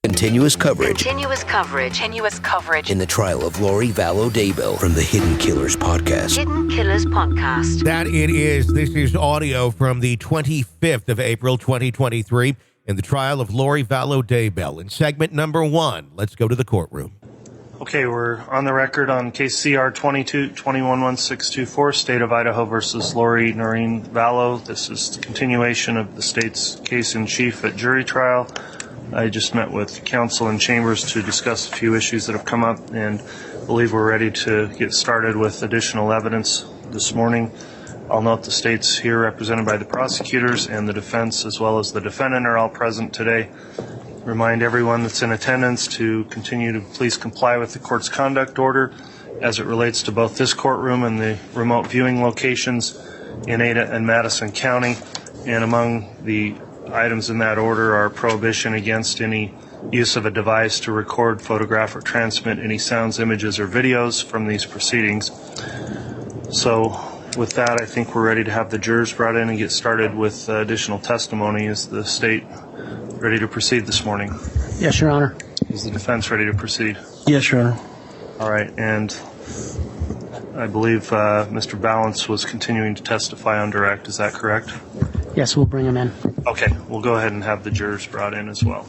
Continuous coverage. Continuous coverage. Continuous coverage. In the trial of Lori Vallow Daybell from the Hidden Killers podcast. Hidden Killers podcast. That it is. This is audio from the 25th of April, 2023, in the trial of Lori Vallow Daybell. In segment number 1, let's go to the courtroom. Okay, we're on the record on case CR 22-211624, State of Idaho versus Lori Noreen Vallow. This is the continuation of the state's case in chief at jury trial. I just met with counsel in chambers to discuss a few issues that have come up and believe we're ready to get started with additional evidence this morning. I'll note the state's here represented by the prosecutors and the defense as well as the defendant are all present today. Remind everyone that's in attendance to continue to please comply with the court's conduct order as it relates to both this courtroom and the remote viewing locations in Ada and Madison County. And among the items in that order are prohibition against any use of a device to record, photograph, or transmit any sounds, images, or videos from these proceedings. So with that, I think we're ready to have the jurors brought in and get started with additional testimony. Is the state ready to proceed this morning? Yes, Your Honor. Is the defense ready to proceed? Yes, Your Honor. All right, and I believe Mr. Balance was continuing to testify on direct. Is that correct? Yes, we'll bring him in. Okay, we'll go ahead and have the jurors brought in as well.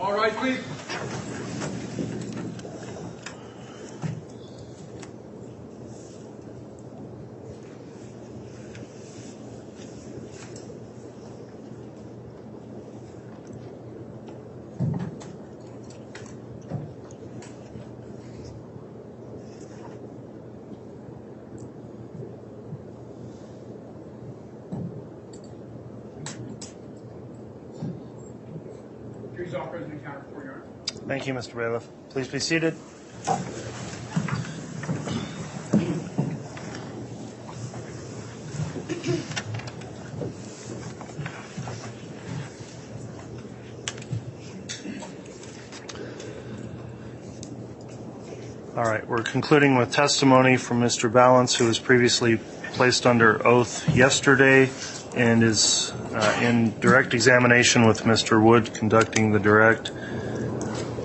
All right, please. Jury's all present and counted for, Your Honor. Thank you, Mr. Bailiff. Please be seated. All right, we're concluding with testimony from Mr. Balance, who was previously placed under oath yesterday and is in direct examination with Mr. Wood conducting the direct.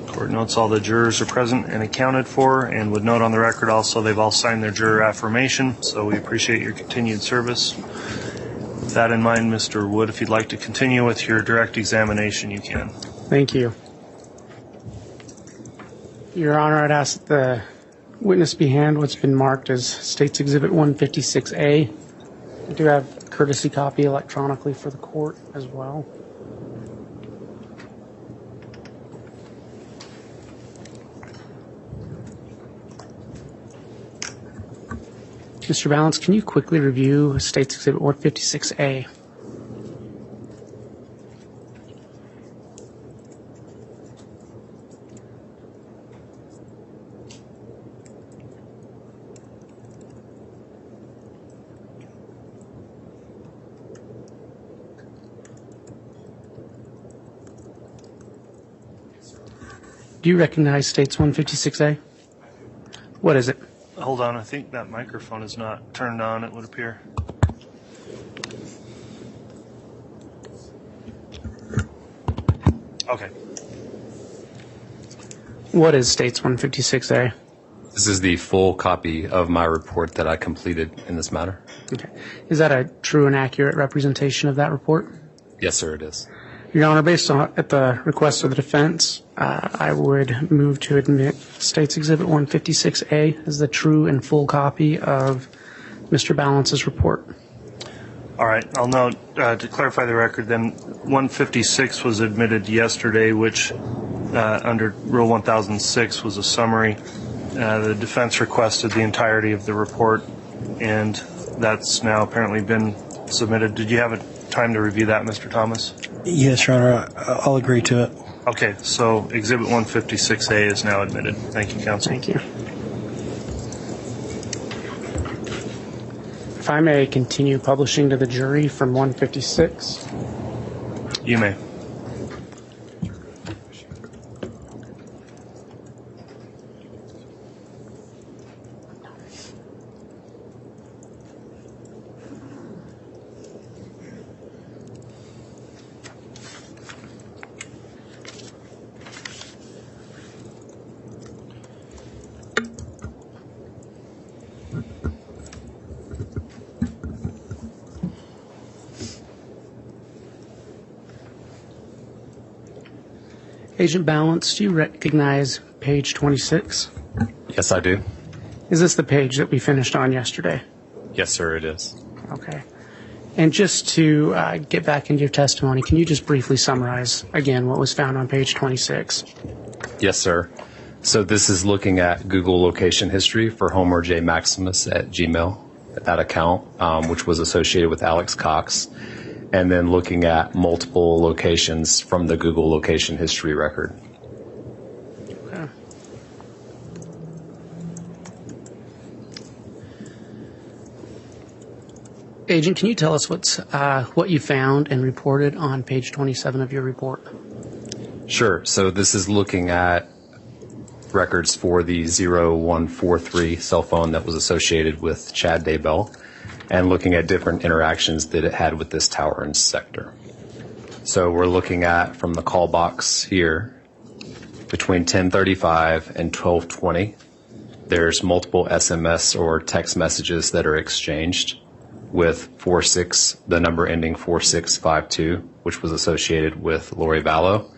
Court notes all the jurors are present and accounted for, and would note on the record also they've all signed their juror affirmation, so we appreciate your continued service. With that in mind, Mr. Wood, if you'd like to continue with your direct examination, you can. Thank you. Your Honor, I'd ask that the witness be handed what's been marked as State's Exhibit 156A. I do have a courtesy copy electronically for the court as well. Mr. Balance, can you quickly review State's Exhibit 156A? Do you recognize State's 156A? What is it? Hold on, I think that microphone is not turned on, it would appear. Okay. What is State's 156A? This is the full copy of my report that I completed in this matter. Okay. Is that a true and accurate representation of that report? Yes, sir, it is. Your Honor, based on at the request of the defense, I would move to admit State's Exhibit 156A as the true and full copy of Mr. Balance's report. All right, I'll note, to clarify the record, then 156 was admitted yesterday, which under Rule 1006 was a summary. The defense requested the entirety of the report, and that's now apparently been submitted. Did you have a time to review that, Mr. Thomas? Yes, Your Honor. I'll agree to it. Okay, so Exhibit 156A is now admitted. Thank you, counsel. Thank you. If I may continue publishing to the jury from 156. You may. Agent Balance, do you recognize page 26? Yes, I do. Is this the page that we finished on yesterday? Yes, sir, it is. Okay. And just to get back into your testimony, can you just briefly summarize again what was found on page 26? Yes, sir. So this is looking at Google location history for Homer J. Maximus at Gmail, that account, which was associated with Alex Cox, and then looking at multiple locations from the Google location history record. Okay. Agent, can you tell us what you found and reported on page 27 of your report? Sure. So this is looking at records for the 0143 cell phone that was associated with Chad Daybell, and looking at different interactions that it had with this tower and sector. So we're looking at, from the call box here, between 10:35 and 12:20, there's multiple SMS or text messages that are exchanged with the number ending 4652, which was associated with Lori Vallow.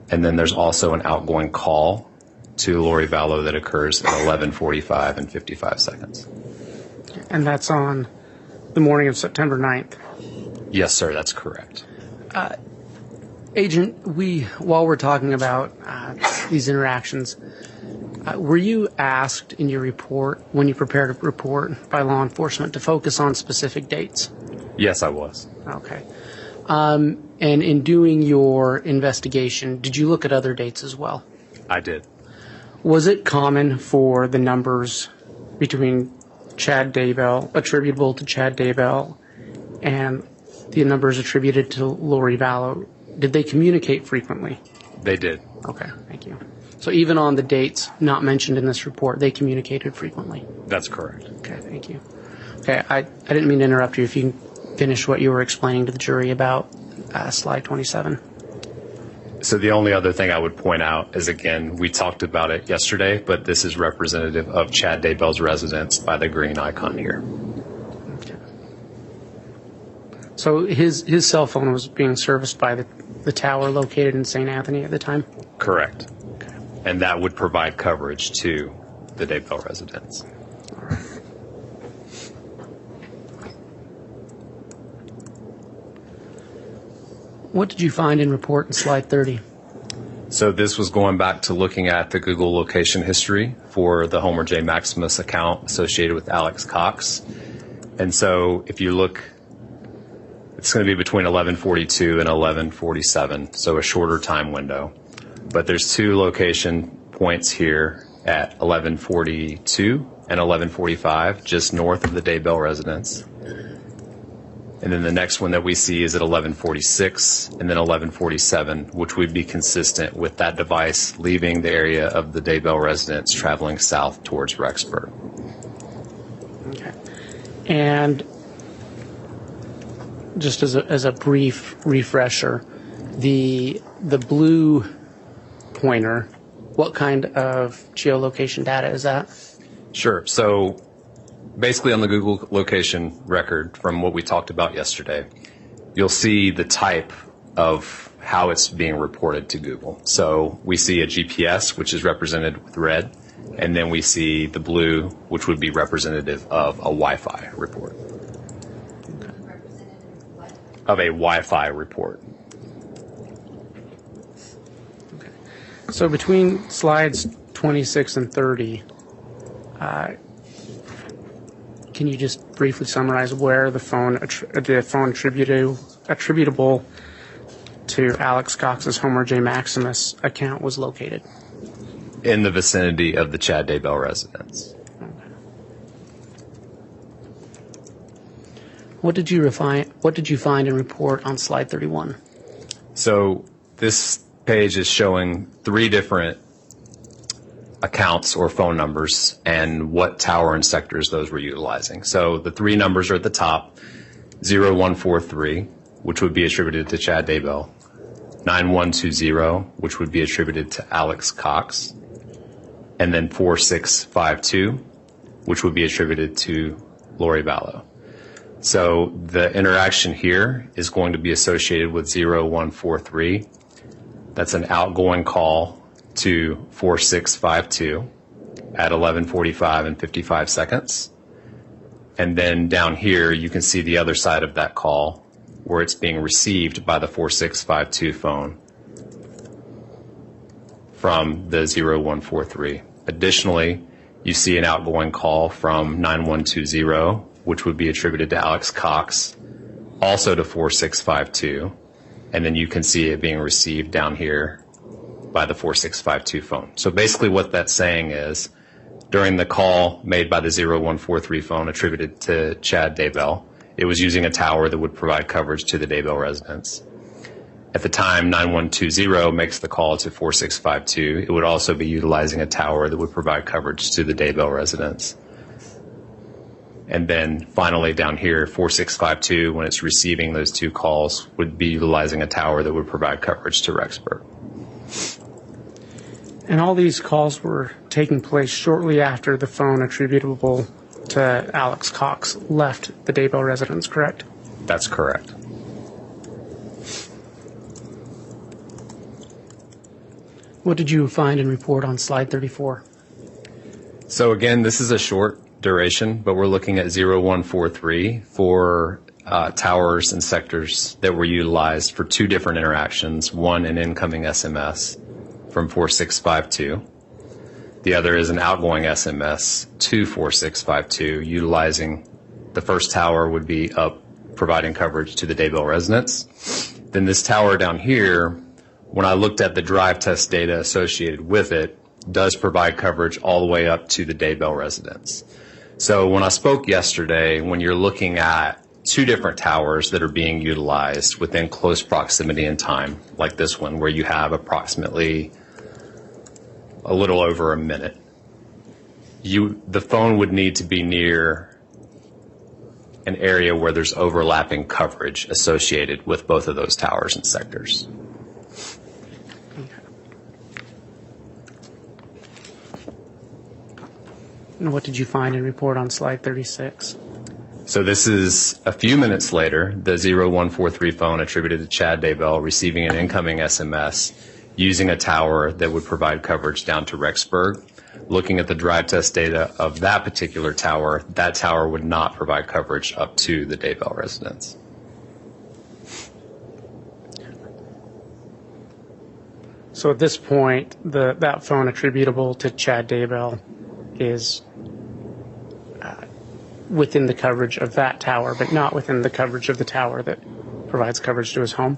And then there's also an outgoing call to Lori Vallow that occurs at 11:45 and 55 seconds. And that's on the morning of September 9th. Yes, sir, that's correct. Agent, while we're talking about these interactions, were you asked in your report, when you prepared a report by law enforcement, to focus on specific dates? Yes, I was. Okay. And in doing your investigation, did you look at other dates as well? I did. Was it common for the numbers between Chad Daybell, attributable to Chad Daybell, and the numbers attributed to Lori Vallow, did they communicate frequently? They did. Okay, thank you. So even on the dates not mentioned in this report, they communicated frequently? That's correct. Okay, thank you. Okay, I didn't mean to interrupt you. If you can finish what you were explaining to the jury about slide 27. So the only other thing I would point out is, again, we talked about it yesterday, but this is representative of Chad Daybell's residence by the green icon here. Okay. So his cell phone was being serviced by the tower located in St. Anthony at the time? Correct. Okay. And that would provide coverage to the Daybell residence. All right. What did you find in report in slide 30? So this was going back to looking at the Google location history for the Homer J. Maximus account associated with Alex Cox. And so if you look, it's going to be between 11:42 and 11:47, so a shorter time window. But there's two location points here at 11:42 and 11:45, just north of the Daybell residence. And then the next one that we see is at 11:46 and then 11:47, which would be consistent with that device leaving the area of the Daybell residence traveling south towards Rexburg. Okay. And just as a brief refresher, the blue pointer, what kind of geolocation data is that? Sure. So basically on the Google location record from what we talked about yesterday, you'll see the type of how it's being reported to Google. So we see a GPS, which is represented with red, and then we see the blue, which would be representative of a Wi-Fi report. Okay. Of a Wi-Fi report. Okay. So between slides 26 and 30, can you just briefly summarize where the phone attributable to Alex Cox's Homer J. Maximus account was located? In the vicinity of the Chad Daybell residence. What did you find and report on slide 31? So this page is showing 3 different accounts or phone numbers and what tower and sectors those were utilizing. So the 3 numbers are at the top: 0143, which would be attributed to Chad Daybell; 9120, which would be attributed to Alex Cox; and then 4652, which would be attributed to Lori Vallow. So the interaction here is going to be associated with 0143. That's an outgoing call to 4652 at 11:45 and 55 seconds. And then down here, you can see the other side of that call where it's being received by the 4652 phone from the 0143. Additionally, you see an outgoing call from 9120, which would be attributed to Alex Cox, also to 4652. And then you can see it being received down here by the 4652 phone. So basically what that's saying is, during the call made by the 0143 phone attributed to Chad Daybell, it was using a tower that would provide coverage to the Daybell residence. At the time 9120 makes the call to 4652, it would also be utilizing a tower that would provide coverage to the Daybell residence. And then finally down here, 4652, when it's receiving those 2 calls, would be utilizing a tower that would provide coverage to Rexburg. And all these calls were taking place shortly after the phone attributable to Alex Cox left the Daybell residence, correct? That's correct. What did you find and report on slide 34? So again, this is a short duration, but we're looking at 0143 for towers and sectors that were utilized for 2 different interactions. One, an incoming SMS from 4652. The other is an outgoing SMS to 4652, utilizing the first tower would be up providing coverage to the Daybell residence. Then this tower down here, when I looked at the drive test data associated with it, does provide coverage all the way up to the Daybell residence. So when I spoke yesterday, when you're looking at 2 different towers that are being utilized within close proximity in time, like this one, where you have approximately a little over a minute, the phone would need to be near an area where there's overlapping coverage associated with both of those towers and sectors. And what did you find and report on slide 36? So this is a few minutes later, the 0143 phone attributed to Chad Daybell receiving an incoming SMS using a tower that would provide coverage down to Rexburg. Looking at the drive test data of that particular tower, that tower would not provide coverage up to the Daybell residence. So at this point, that phone attributable to Chad Daybell is within the coverage of that tower, but not within the coverage of the tower that provides coverage to his home?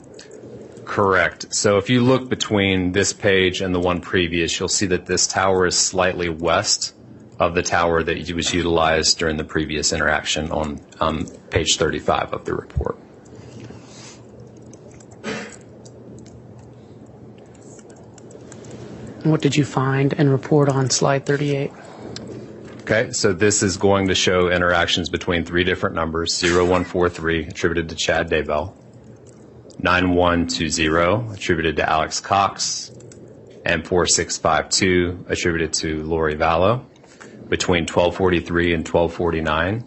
Correct. So if you look between this page and the one previous, you'll see that this tower is slightly west of the tower that was utilized during the previous interaction on page 35 of the report. And what did you find and report on slide 38? Okay, so this is going to show interactions between 3 different numbers: 0143 attributed to Chad Daybell, 9120 attributed to Alex Cox, and 4652 attributed to Lori Vallow between 1243 and 1249.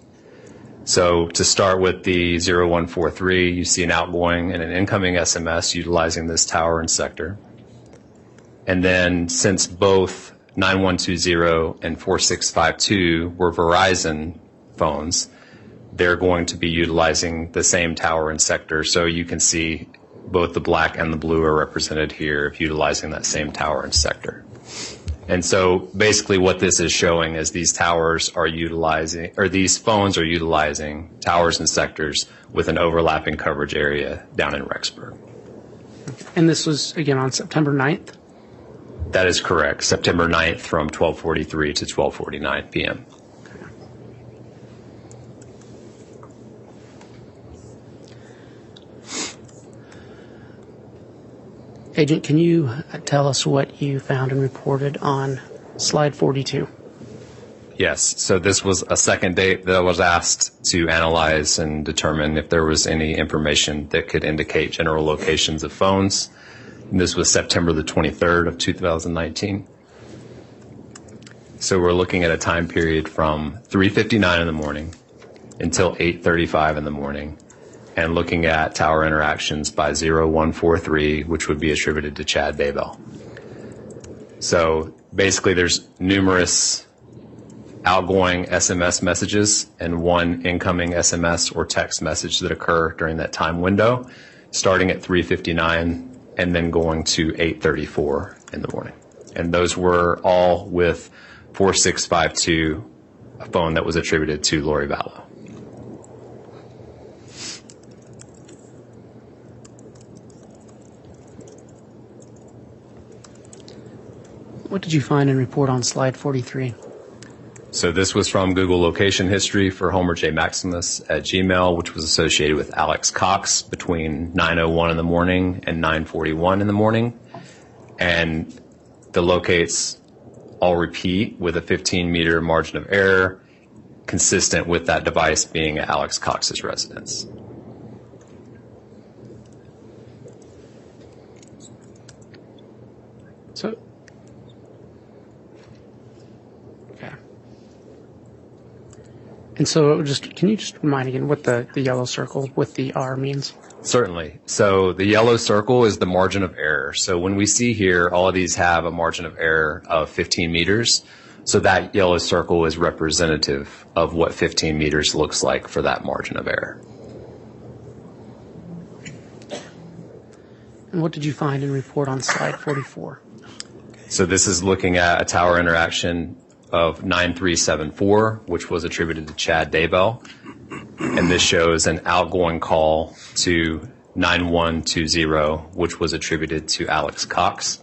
So to start with the 0143, you see an outgoing and an incoming SMS utilizing this tower and sector. And then since both 9120 and 4652 were Verizon phones, they're going to be utilizing the same tower and sector. So you can see both the black and the blue are represented here, utilizing that same tower and sector. And so basically what this is showing is these towers are utilizing, or these phones are utilizing towers and sectors with an overlapping coverage area down in Rexburg. And this was, again, on September 9th? That is correct. September 9th from 12:43 to 12:49 p.m. Agent, can you tell us what you found and reported on slide 42? Yes. So this was a second date that I was asked to analyze and determine if there was any information that could indicate general locations of phones. And this was September the 23rd of 2019. So we're looking at a time period from 3:59 in the morning until 8:35 in the morning, and looking at tower interactions by 0143, which would be attributed to Chad Daybell. So basically there's numerous outgoing SMS messages and one incoming SMS or text message that occur during that time window, starting at 3:59 and then going to 8:34 in the morning. And those were all with 4652, a phone that was attributed to Lori Vallow. What did you find and report on slide 43? So this was from Google location history for Homer J. Maximus at Gmail, which was associated with Alex Cox between 9:01 in the morning and 9:41 in the morning. And the locates all repeat with a 15-meter margin of error, consistent with that device being at Alex Cox's residence. So, okay. And so can you just remind again what the yellow circle with the R means? Certainly. So the yellow circle is the margin of error. So when we see here, all of these have a margin of error of 15 meters. So that yellow circle is representative of what 15 meters looks like for that margin of error. And what did you find and report on slide 44? So this is looking at a tower interaction of 9374, which was attributed to Chad Daybell. And this shows an outgoing call to 9120, which was attributed to Alex Cox.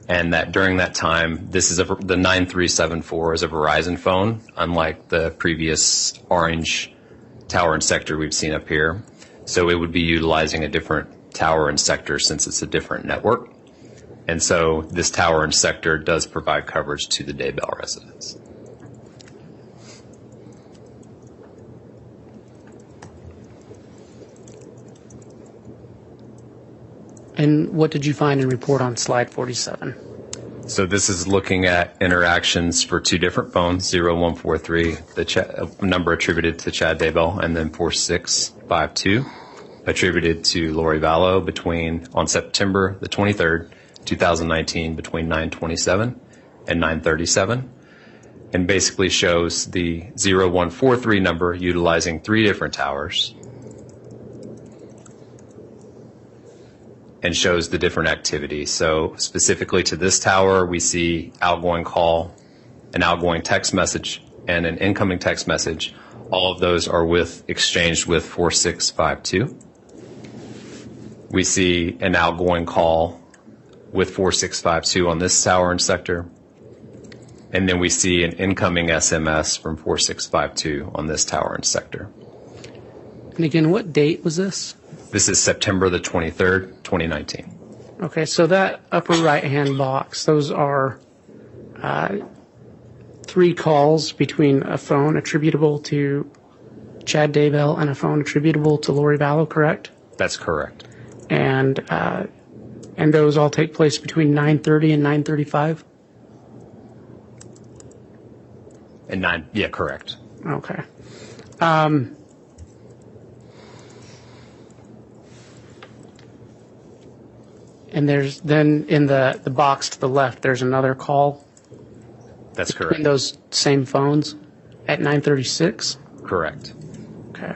And that during that time, this is the 9374 is a Verizon phone, unlike the previous orange tower and sector we've seen up here. So it would be utilizing a different tower and sector since it's a different network. And so this tower and sector does provide coverage to the Daybell residence. And what did you find and report on slide 47? So this is looking at interactions for two different phones, 0143, the number attributed to Chad Daybell, and then 4652, attributed to Lori Vallow on September the 23rd, 2019, between 9:27 and 9:37, and basically shows the 0143 number utilizing three different towers, and shows the different activity. So specifically to this tower, we see outgoing call, an outgoing text message, and an incoming text message. All of those are exchanged with 4652. We see an outgoing call with 4652 on this tower and sector. And then we see an incoming SMS from 4652 on this tower and sector. And again, what date was this? This is September the 23rd, 2019. Okay, so that upper right-hand box, those are three calls between a phone attributable to Chad Daybell and a phone attributable to Lori Vallow, correct? That's correct. And those all take place between 9:30 and 9:35? Yeah, correct. Okay. And there's then in the box to the left, there's another call. That's between correct. those same phones at 9:36? Correct. Okay.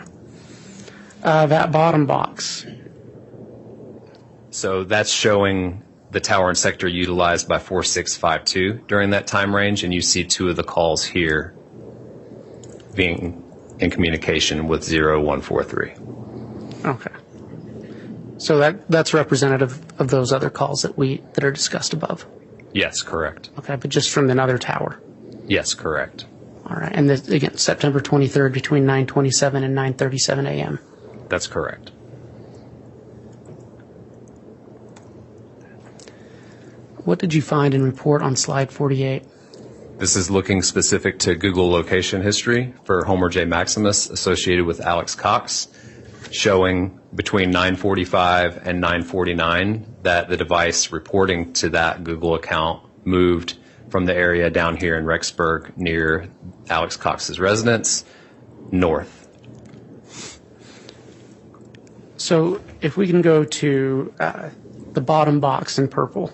That bottom box. So that's showing the tower and sector utilized by 4652 during that time range, and you see 2 of the calls here being in communication with 0143. Okay. So that's representative of those other calls that are discussed above. Yes, correct. Okay, but just from another tower. Yes, correct. All right, and this, again, September 23rd between 9:27 and 9:37 a.m. That's correct. What did you find and report on slide 48? This is looking specific to Google location history for Homer J. Maximus associated with Alex Cox, showing between 9:45 and 9:49 that the device reporting to that Google account moved from the area down here in Rexburg near Alex Cox's residence north. So if we can go to the bottom box in purple,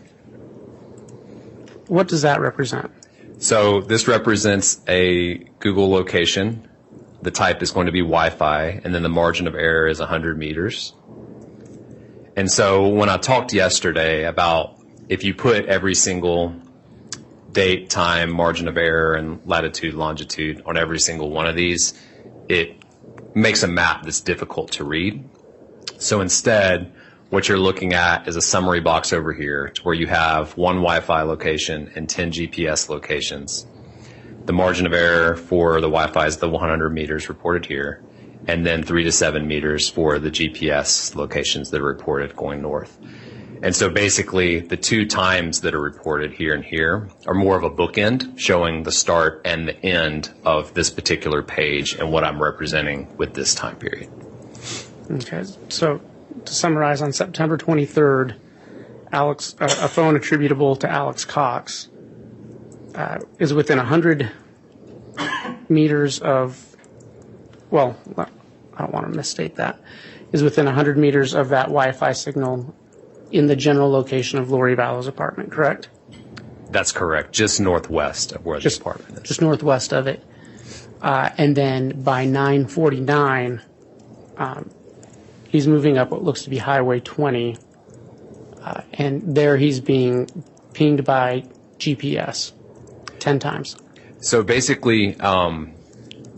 what does that represent? So this represents a Google location. The type is going to be Wi-Fi, and then the margin of error is 100 meters. And so when I talked yesterday about if you put every single date, time, margin of error, and latitude, longitude on every single one of these, it makes a map that's difficult to read. So instead, what you're looking at is a summary box over here to where you have 1 Wi-Fi location and 10 GPS locations. The margin of error for the Wi-Fi is the 100 meters reported here, and then 3 to 7 meters for the GPS locations that are reported going north. And so basically the 2 times that are reported here and here are more of a bookend showing the start and the end of this particular page and what I'm representing with this time period. Okay, so to summarize, on September 23rd, a phone attributable to Alex Cox is within 100 meters of, well, I don't want to misstate that, is within 100 meters of that Wi-Fi signal in the general location of Lori Vallow's apartment, correct? That's correct, just northwest of where the apartment is. Just northwest of it. And then by 9:49, he's moving up what looks to be Highway 20, and there he's being pinged by GPS 10 times. So basically,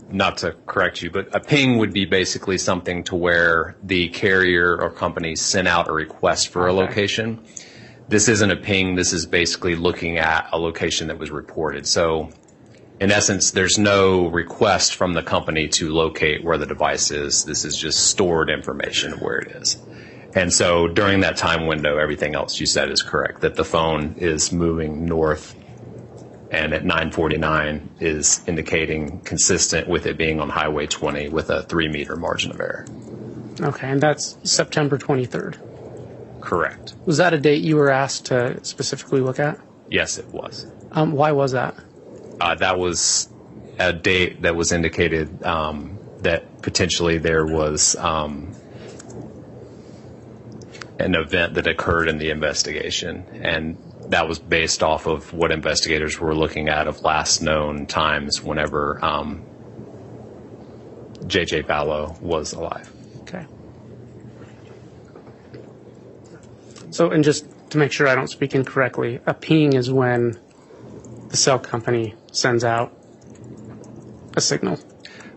not to correct you, but a ping would be basically something to where the carrier or company sent out a request for a location. This isn't a ping. This is basically looking at a location that was reported. So in essence, there's no request from the company to locate where the device is. This is just stored information of where it is. And so during that time window, everything else you said is correct, that the phone is moving north, and at 9:49 is indicating consistent with it being on Highway 20 with a 3-meter margin of error. Okay, and that's September 23rd. Correct. Was that a date you were asked to specifically look at? Yes, it was. Why was that? That was a date that was indicated that potentially there was an event that occurred in the investigation, and that was based off of what investigators were looking at of last known times whenever JJ Vallow was alive. Okay. So, and just to make sure I don't speak incorrectly, a ping is when the cell company sends out a signal.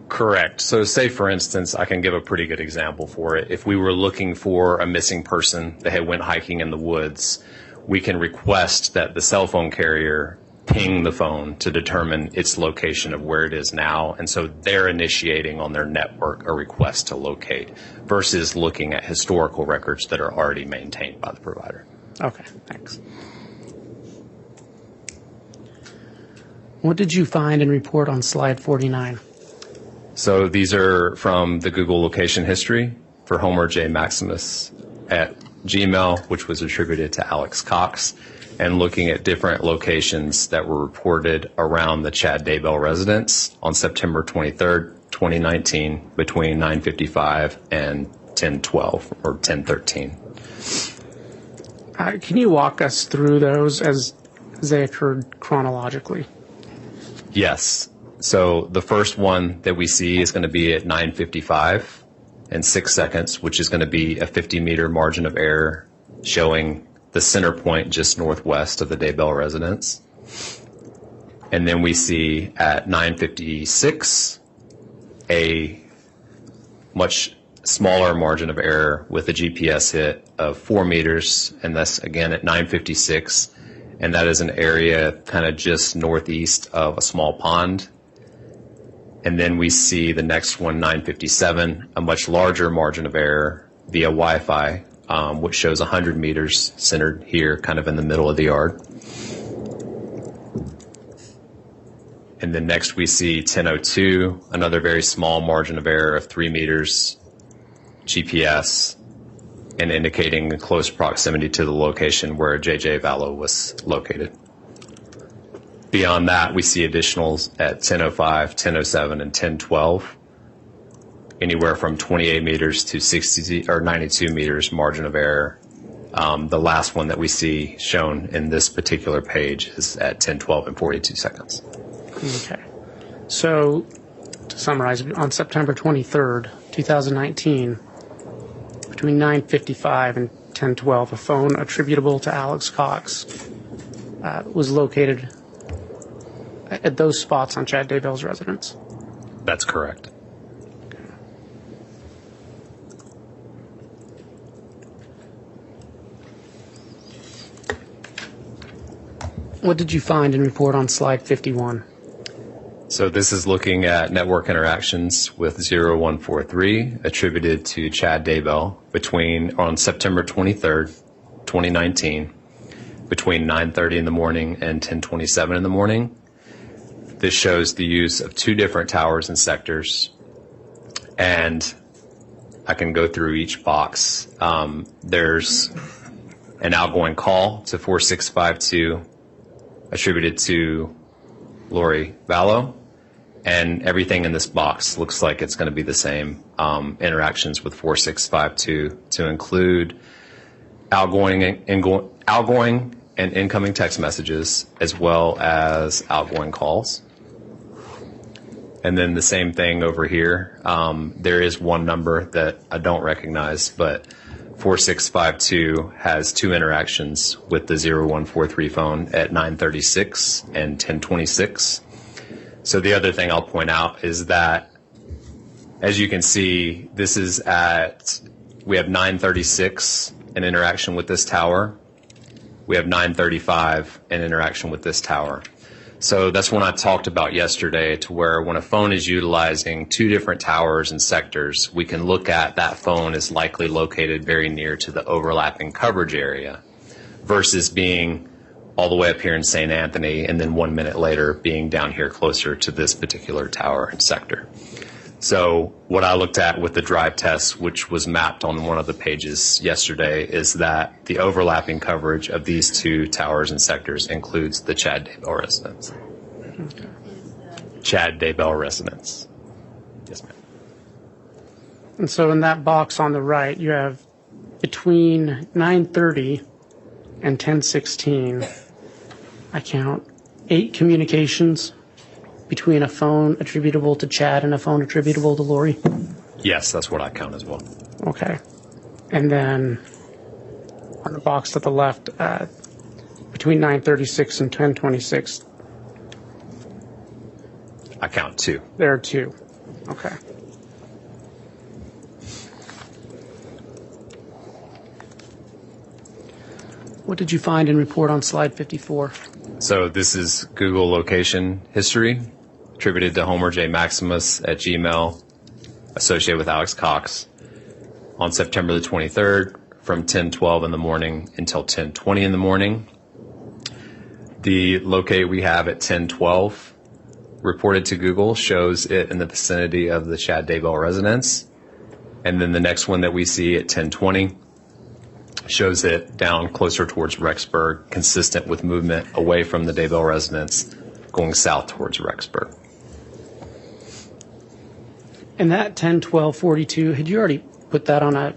Correct. So say, for instance, I can give a pretty good example for it. If we were looking for a missing person that had went hiking in the woods, we can request that the cell phone carrier ping the phone to determine its location of where it is now. And so they're initiating on their network a request to locate versus looking at historical records that are already maintained by the provider. Okay, thanks. What did you find and report on slide 49? So these are from the Google location history for Homer J. Maximus at Gmail, which was attributed to Alex Cox, and looking at different locations that were reported around the Chad Daybell residence on September 23rd, 2019, between 9:55 and 10:12 or 10:13. Can you walk us through those as they occurred chronologically? Yes. So the first one that we see is going to be at 9:55 and 6 seconds, which is going to be a 50-meter margin of error showing the center point just northwest of the Daybell residence. And then we see at 9:56 a much smaller margin of error with a GPS hit of 4 meters, and that's again at 9:56, and that is an area kind of just northeast of a small pond. And then we see the next one, 9:57, a much larger margin of error via Wi-Fi, which shows 100 meters centered here, kind of in the middle of the yard. And then next we see 10:02, another very small margin of error of 3 meters, GPS, and indicating close proximity to the location where JJ Vallow was located. Beyond that, we see additionals at 10:05, 10:07, and 10:12, anywhere from 28 meters to 60 or 92 meters margin of error. The last one that we see shown in this particular page is at 10:12 and 42 seconds. Okay. So, to summarize, on September 23rd, 2019, between 9:55 and 10:12, a phone attributable to Alex Cox was located at those spots on Chad Daybell's residence. That's correct. What did you find and report on slide 51? So this is looking at network interactions with 0143 attributed to Chad Daybell on September 23rd, 2019, between 9:30 in the morning and 10:27 in the morning. This shows the use of 2 different towers and sectors, and I can go through each box. There's an outgoing call to 4652 attributed to Lori Vallow, and everything in this box looks like it's going to be the same. Interactions with 4652 to include outgoing and incoming text messages, as well as outgoing calls. And then the same thing over here. There is one number that I don't recognize, but 4652 has 2 interactions with the 0143 phone at 9:36 and 10:26. So the other thing I'll point out is that, as you can see, we have 9:36 an interaction with this tower. We have 9:35 an interaction with this tower. So that's when I talked about yesterday, to where when a phone is utilizing 2 different towers and sectors, we can look at that phone is likely located very near to the overlapping coverage area versus being all the way up here in St. Anthony and then 1 minute later being down here closer to this particular tower and sector. So what I looked at with the drive test, which was mapped on one of the pages yesterday, is that the overlapping coverage of these 2 towers and sectors includes the Chad Daybell residence. Okay. Chad Daybell residence. Yes, ma'am. And so in that box on the right, you have between 9:30 and 10:16, I count 8 communications between a phone attributable to Chad and a phone attributable to Lori? Yes, that's what I count as well. Okay. And then on the box to the left, between 9:36 and 10:26, I count 2. there are 2. Okay. What did you find and report on slide 54? So this is Google location history attributed to Homer J. Maximus at Gmail, associated with Alex Cox, on September the 23rd from 10:12 in the morning until 10:20 in the morning. The locate we have at 10:12 reported to Google shows it in the vicinity of the Chad Daybell residence. And then the next one that we see at 10:20 shows it down closer towards Rexburg, consistent with movement away from the Daybell residence, going south towards Rexburg. And that 10:12:42, had you already put that on a?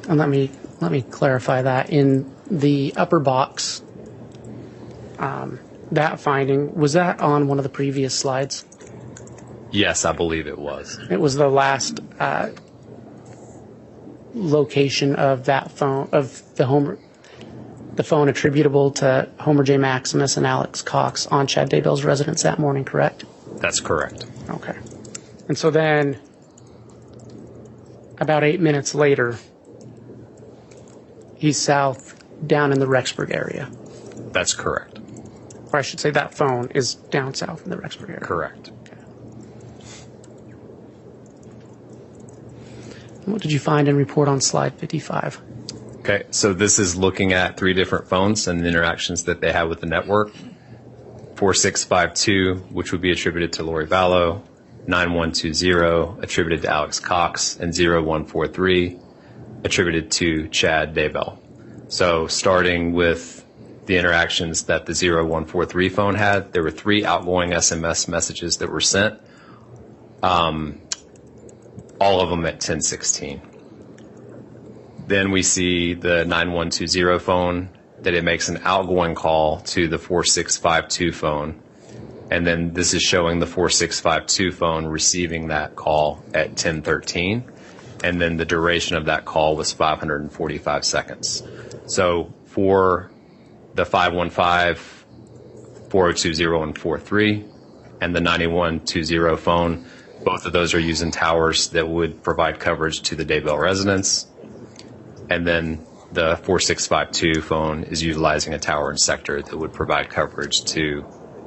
And let me clarify that. In the upper box, that finding, was that on one of the previous slides? Yes, I believe it was. It was the last location of that phone, of the Homer. the phone attributable to Homer J. Maximus and Alex Cox on Chad Daybell's residence that morning, correct? That's correct. Okay. And so then, about 8 minutes later, he's south down in the Rexburg area. That's correct. Or I should say that phone is down south in the Rexburg area. Correct. Okay. What did you find and report on slide 55? Okay, so this is looking at 3 different phones and the interactions that they have with the network. 4652, which would be attributed to Lori Vallow, 9120, attributed to Alex Cox, and 0143, attributed to Chad Daybell. So starting with the interactions that the 0143 phone had, there were 3 outgoing SMS messages that were sent, all of them at 10:16. Then we see the 9120 phone that it makes an outgoing call to the 4652 phone. And then this is showing the 4652 phone receiving that call at 10:13. And then the duration of that call was 545 seconds. So for the 515, 4020, and 43, and the 9120 phone, both of those are using towers that would provide coverage to the Daybell residence. And then the 4652 phone is utilizing a tower and sector that would provide coverage to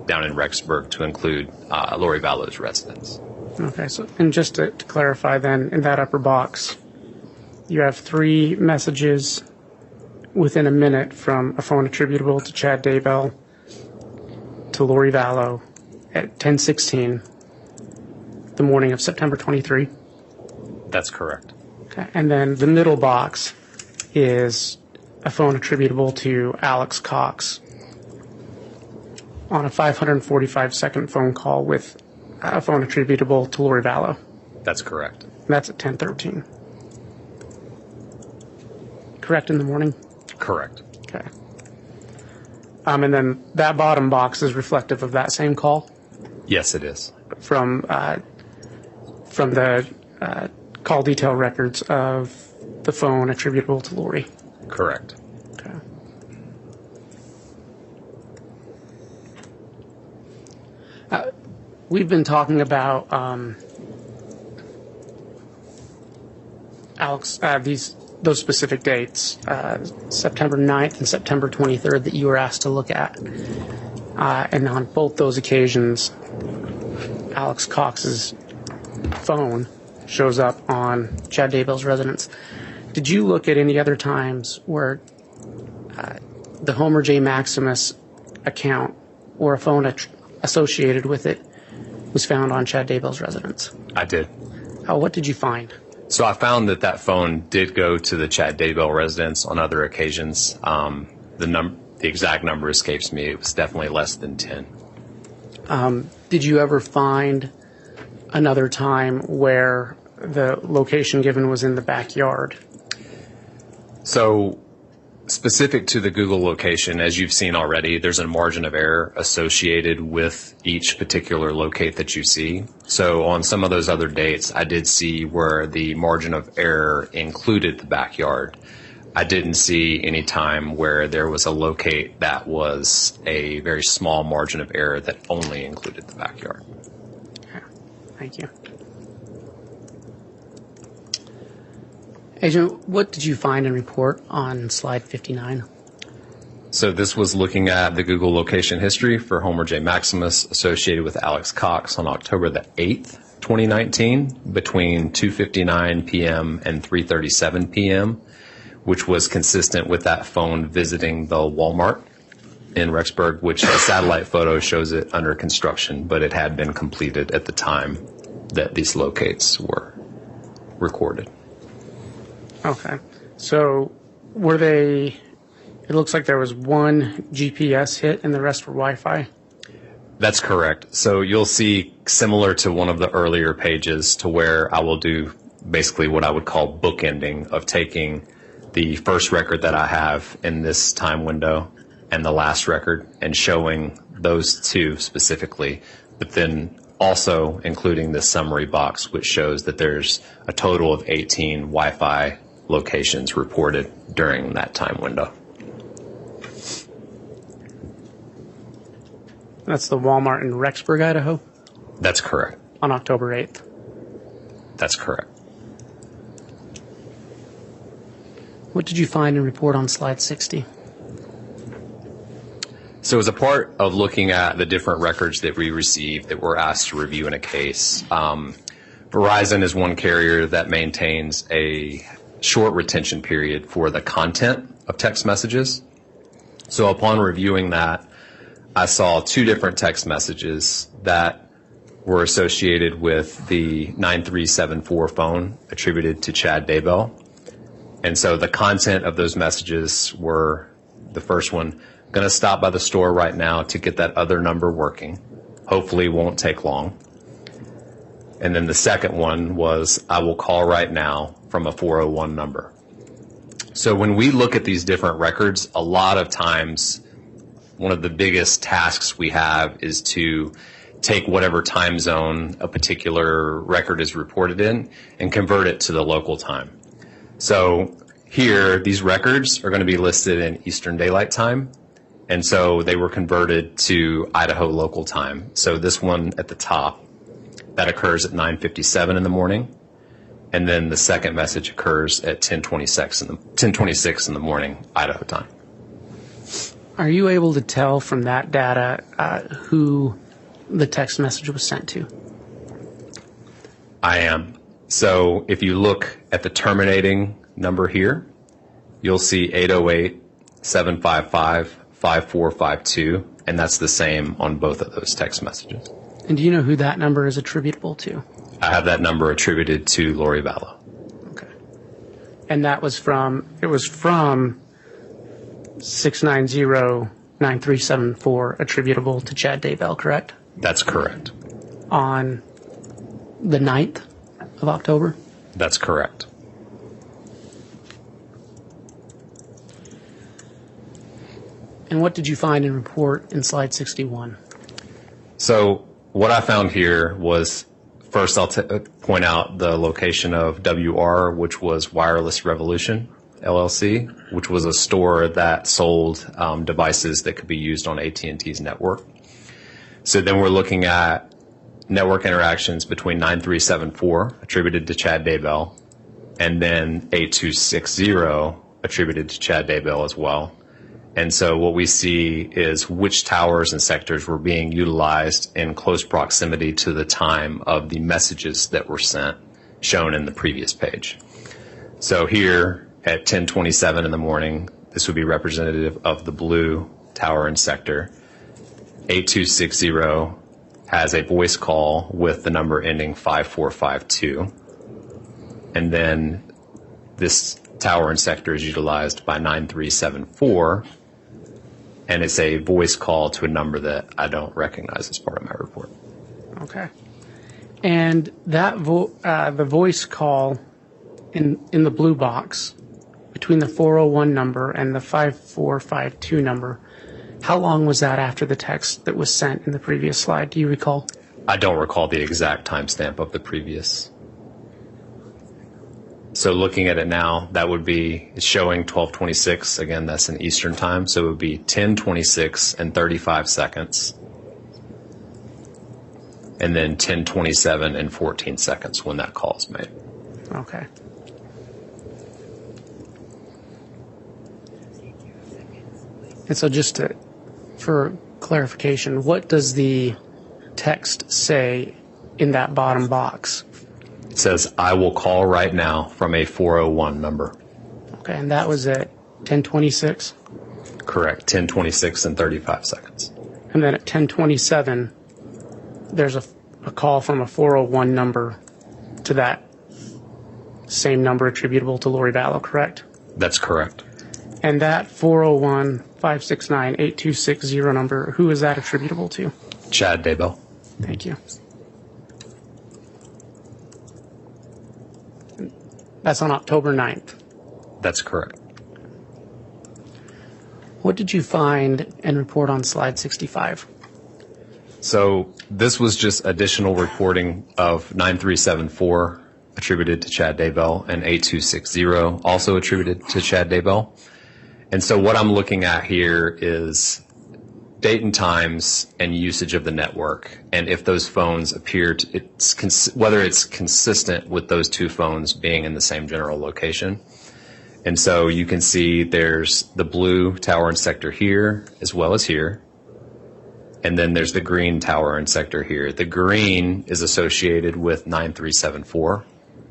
down in Rexburg to include Lori Vallow's residence. Okay, so and just to clarify then, in that upper box, you have 3 messages within a minute from a phone attributable to Chad Daybell to Lori Vallow at 10:16, the morning of September 23. That's correct. Okay, and then the middle box is a phone attributable to Alex Cox on a 545-second phone call with a phone attributable to Lori Vallow. That's correct. And that's at 10:13. Correct in the morning? Correct. Okay. And then that bottom box is reflective of that same call Yes, it is. from the call detail records of the phone attributable to Lori. Correct. Okay. We've been talking about Alex, those specific dates, September 9th and September 23rd that you were asked to look at. And on both those occasions, Alex Cox's phone shows up on Chad Daybell's residence. Did you look at any other times where the Homer J. Maximus account or a phone associated with it was found on Chad Daybell's residence? I did. What did you find? So I found that phone did go to the Chad Daybell residence on other occasions. The exact number escapes me. It was definitely less than 10. Did you ever find another time where the location given was in the backyard? So specific to the Google location, as you've seen already, there's a margin of error associated with each particular locate that you see. So on some of those other dates, I did see where the margin of error included the backyard. I didn't see any time where there was a locate that was a very small margin of error that only included the backyard. Okay. Thank you. Agent, what did you find and report on slide 59? So this was looking at the Google location history for Homer J. Maximus associated with Alex Cox on October the 8th, 2019, between 2:59 p.m. and 3:37 p.m., which was consistent with that phone visiting the Walmart in Rexburg, which the satellite photo shows it under construction, but it had been completed at the time that these locates were recorded. Okay. So were they, it looks like there was one GPS hit and the rest were Wi-Fi? That's correct. So you'll see similar to one of the earlier pages to where I will do basically what I would call bookending of taking the first record that I have in this time window and the last record and showing those two specifically, but then also including this summary box, which shows that there's a total of 18 Wi-Fi locations reported during that time window. That's the Walmart in Rexburg, Idaho, That's correct. on October 8th. That's correct. What did you find and report on slide 60? So as a part of looking at the different records that we received that we're asked to review in a case, Verizon is one carrier that maintains a short retention period for the content of text messages. So upon reviewing that, I saw two different text messages that were associated with the 9374 phone attributed to Chad Daybell. And so the content of those messages were, the first one, going to stop by the store right now to get that other number working. Hopefully won't take long. And then the second one was, I will call right now from a 401 number. So when we look at these different records, a lot of times one of the biggest tasks we have is to take whatever time zone a particular record is reported in and convert it to the local time. So here, these records are going to be listed in Eastern Daylight Time, and so they were converted to Idaho local time. So this one at the top, that occurs at 9:57 in the morning, and then the second message occurs at 10:26 in the morning, Idaho time. Are you able to tell from that data who the text message was sent to? I am. So if you look at the terminating number here, you'll see 808-755-5452, and that's the same on both of those text messages. And do you know who that number is attributable to? I have that number attributed to Lori Vallow. Okay. And that was from 690-9374 attributable to Chad Daybell, correct? That's correct. On the 9th of October? That's correct. And what did you find and report in slide 61? So what I found here was, first I'll point out the location of WR, which was Wireless Revolution, LLC, which was a store that sold devices that could be used on AT&T's network. So then we're looking at network interactions between 9374, attributed to Chad Daybell, and then 8260, attributed to Chad Daybell as well. And so what we see is which towers and sectors were being utilized in close proximity to the time of the messages that were sent, shown in the previous page. So here at 10:27 in the morning, this would be representative of the blue tower and sector. 8260 has a voice call with the number ending 5452. And then this tower and sector is utilized by 9374, and it's a voice call to a number that I don't recognize as part of my report. Okay. And that the voice call in the blue box between the 401 number and the 5452 number, how long was that after the text that was sent in the previous slide? Do you recall? I don't recall the exact timestamp of the previous. So looking at it now, that would be, it's showing 12:26. Again, that's in Eastern time. So it would be 10:26 and 35 seconds. And then 10:27 and 14 seconds when that call is made. Okay. And so just for clarification, what does the text say in that bottom box? It says, I will call right now from a 401 number. Okay, and that was at 10:26? Correct, 10:26 and 35 seconds. And then at 10:27, there's a call from a 401 number to that same number attributable to Lori Vallow, correct? That's correct. And that 401-569-8260 number, who is that attributable to? Chad Daybell. Thank you. That's on October 9th. That's correct. What did you find and report on slide 65? So this was just additional reporting of 9374 attributed to Chad Daybell and 8260 also attributed to Chad Daybell. And so what I'm looking at here is date and times and usage of the network, and if those phones appear to, whether it's consistent with those two phones being in the same general location. And so you can see there's the blue tower and sector here as well as here. And then there's the green tower and sector here. The green is associated with 9374,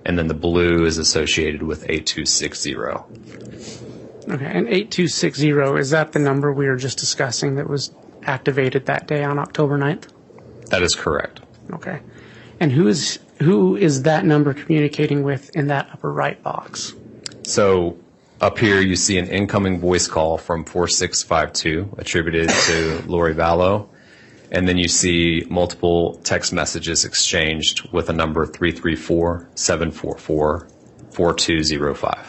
and then the blue is associated with 8260. Okay, and 8260, is that the number we were just discussing that was activated that day on October 9th? That is correct. Okay. And who is that number communicating with in that upper right box? So up here you see an incoming voice call from 4652 attributed to Lori Vallow. And then you see multiple text messages exchanged with a number 334-744-4205.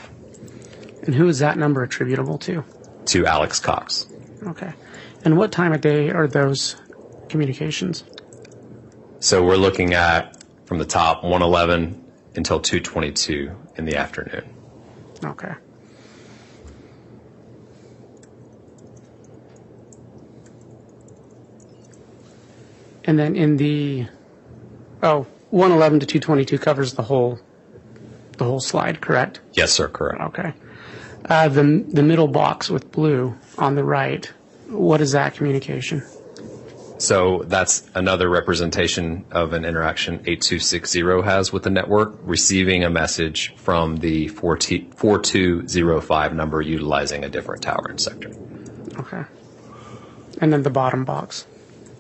And who is that number attributable to? To Alex Cox. Okay. And what time of day are those communications? So we're looking at, from the top, 1:11 until 2:22 in the afternoon. Okay. And then in the 111 to 222 covers the whole slide, correct? Yes, sir, correct. Okay. The middle box with blue on the right, what is that communication? So that's another representation of an interaction 8260 has with the network, receiving a message from the 4205 number utilizing a different tower and sector. Okay. And then the bottom box?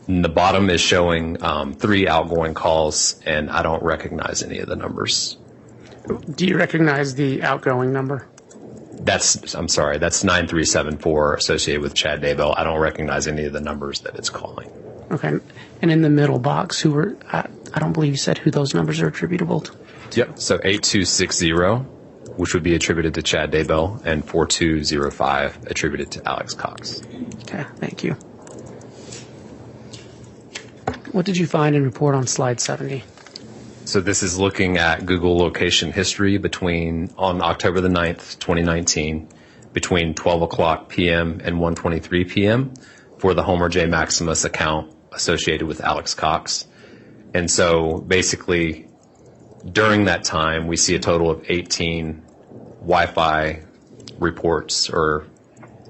And the bottom is showing 3 outgoing calls, and I don't recognize any of the numbers. Do you recognize the outgoing number? I'm sorry, that's 9374 associated with Chad Daybell. I don't recognize any of the numbers that it's calling. Okay. And in the middle box, I don't believe you said who those numbers are attributable to. Yep. So 8260, which would be attributed to Chad Daybell, and 4205 attributed to Alex Cox. Okay, thank you. What did you find and report on slide 70? So this is looking at Google location history on October the 9th, 2019, between 12 o'clock p.m. and 1:23 p.m. for the Homer J. Maximus account associated with Alex Cox. And so basically, during that time, we see a total of 18 Wi-Fi reports or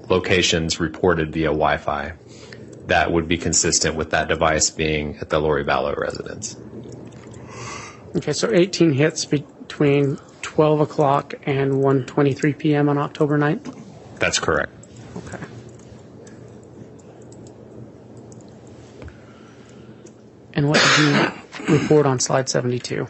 locations reported via Wi-Fi that would be consistent with that device being at the Lori Vallow residence. Okay, so 18 hits between 12 o'clock and 1:23 p.m. on October 9th? That's correct. Okay. And what did you report on slide 72?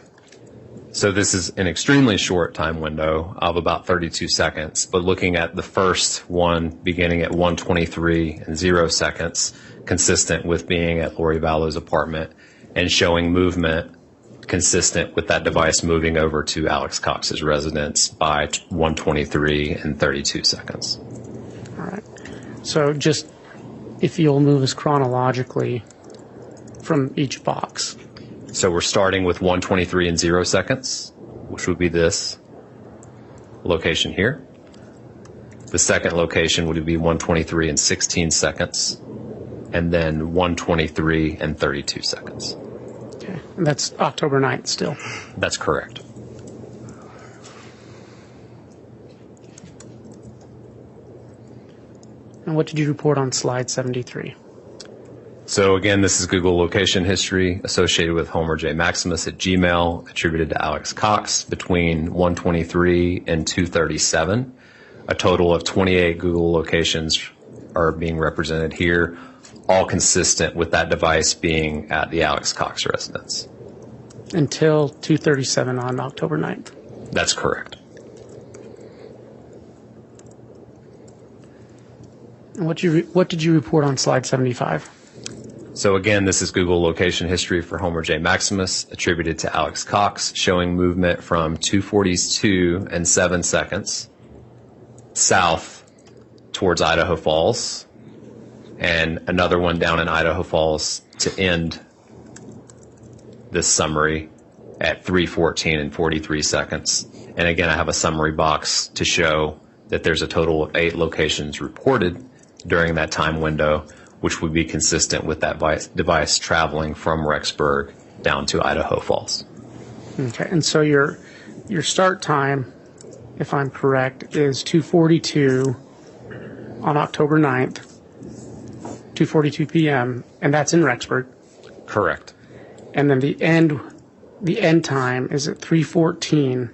So this is an extremely short time window of about 32 seconds, but looking at the first one beginning at 1:23 and 0 seconds, consistent with being at Lori Vallow's apartment, and showing movement consistent with that device moving over to Alex Cox's residence by 1:23 and 32 seconds. All right. So just if you'll move us chronologically from each box. So we're starting with 1:23 and 0 seconds, which would be this location here. The second location would be 1:23 and 16 seconds, and then 1:23 and 32 seconds. Okay. And that's October 9th still. That's correct. And what did you report on slide 73? So again, this is Google location history associated with Homer J. Maximus at Gmail, attributed to Alex Cox between 1:23 and 2:37. A total of 28 Google locations are being represented here, all consistent with that device being at the Alex Cox residence. Until 2:37 on October 9th. That's correct. And what did you report on slide 75? So again, this is Google location history for Homer J. Maximus, attributed to Alex Cox, showing movement from 2:42 and 7 seconds south towards Idaho Falls, and another one down in Idaho Falls to end this summary at 3:14 and 43 seconds. And again, I have a summary box to show that there's a total of 8 locations reported during that time window, which would be consistent with that device traveling from Rexburg down to Idaho Falls. Okay, and so your start time, if I'm correct, is 2:42 on October 9th, 2:42 p.m., and that's in Rexburg. Correct. And then the end time is at 3:14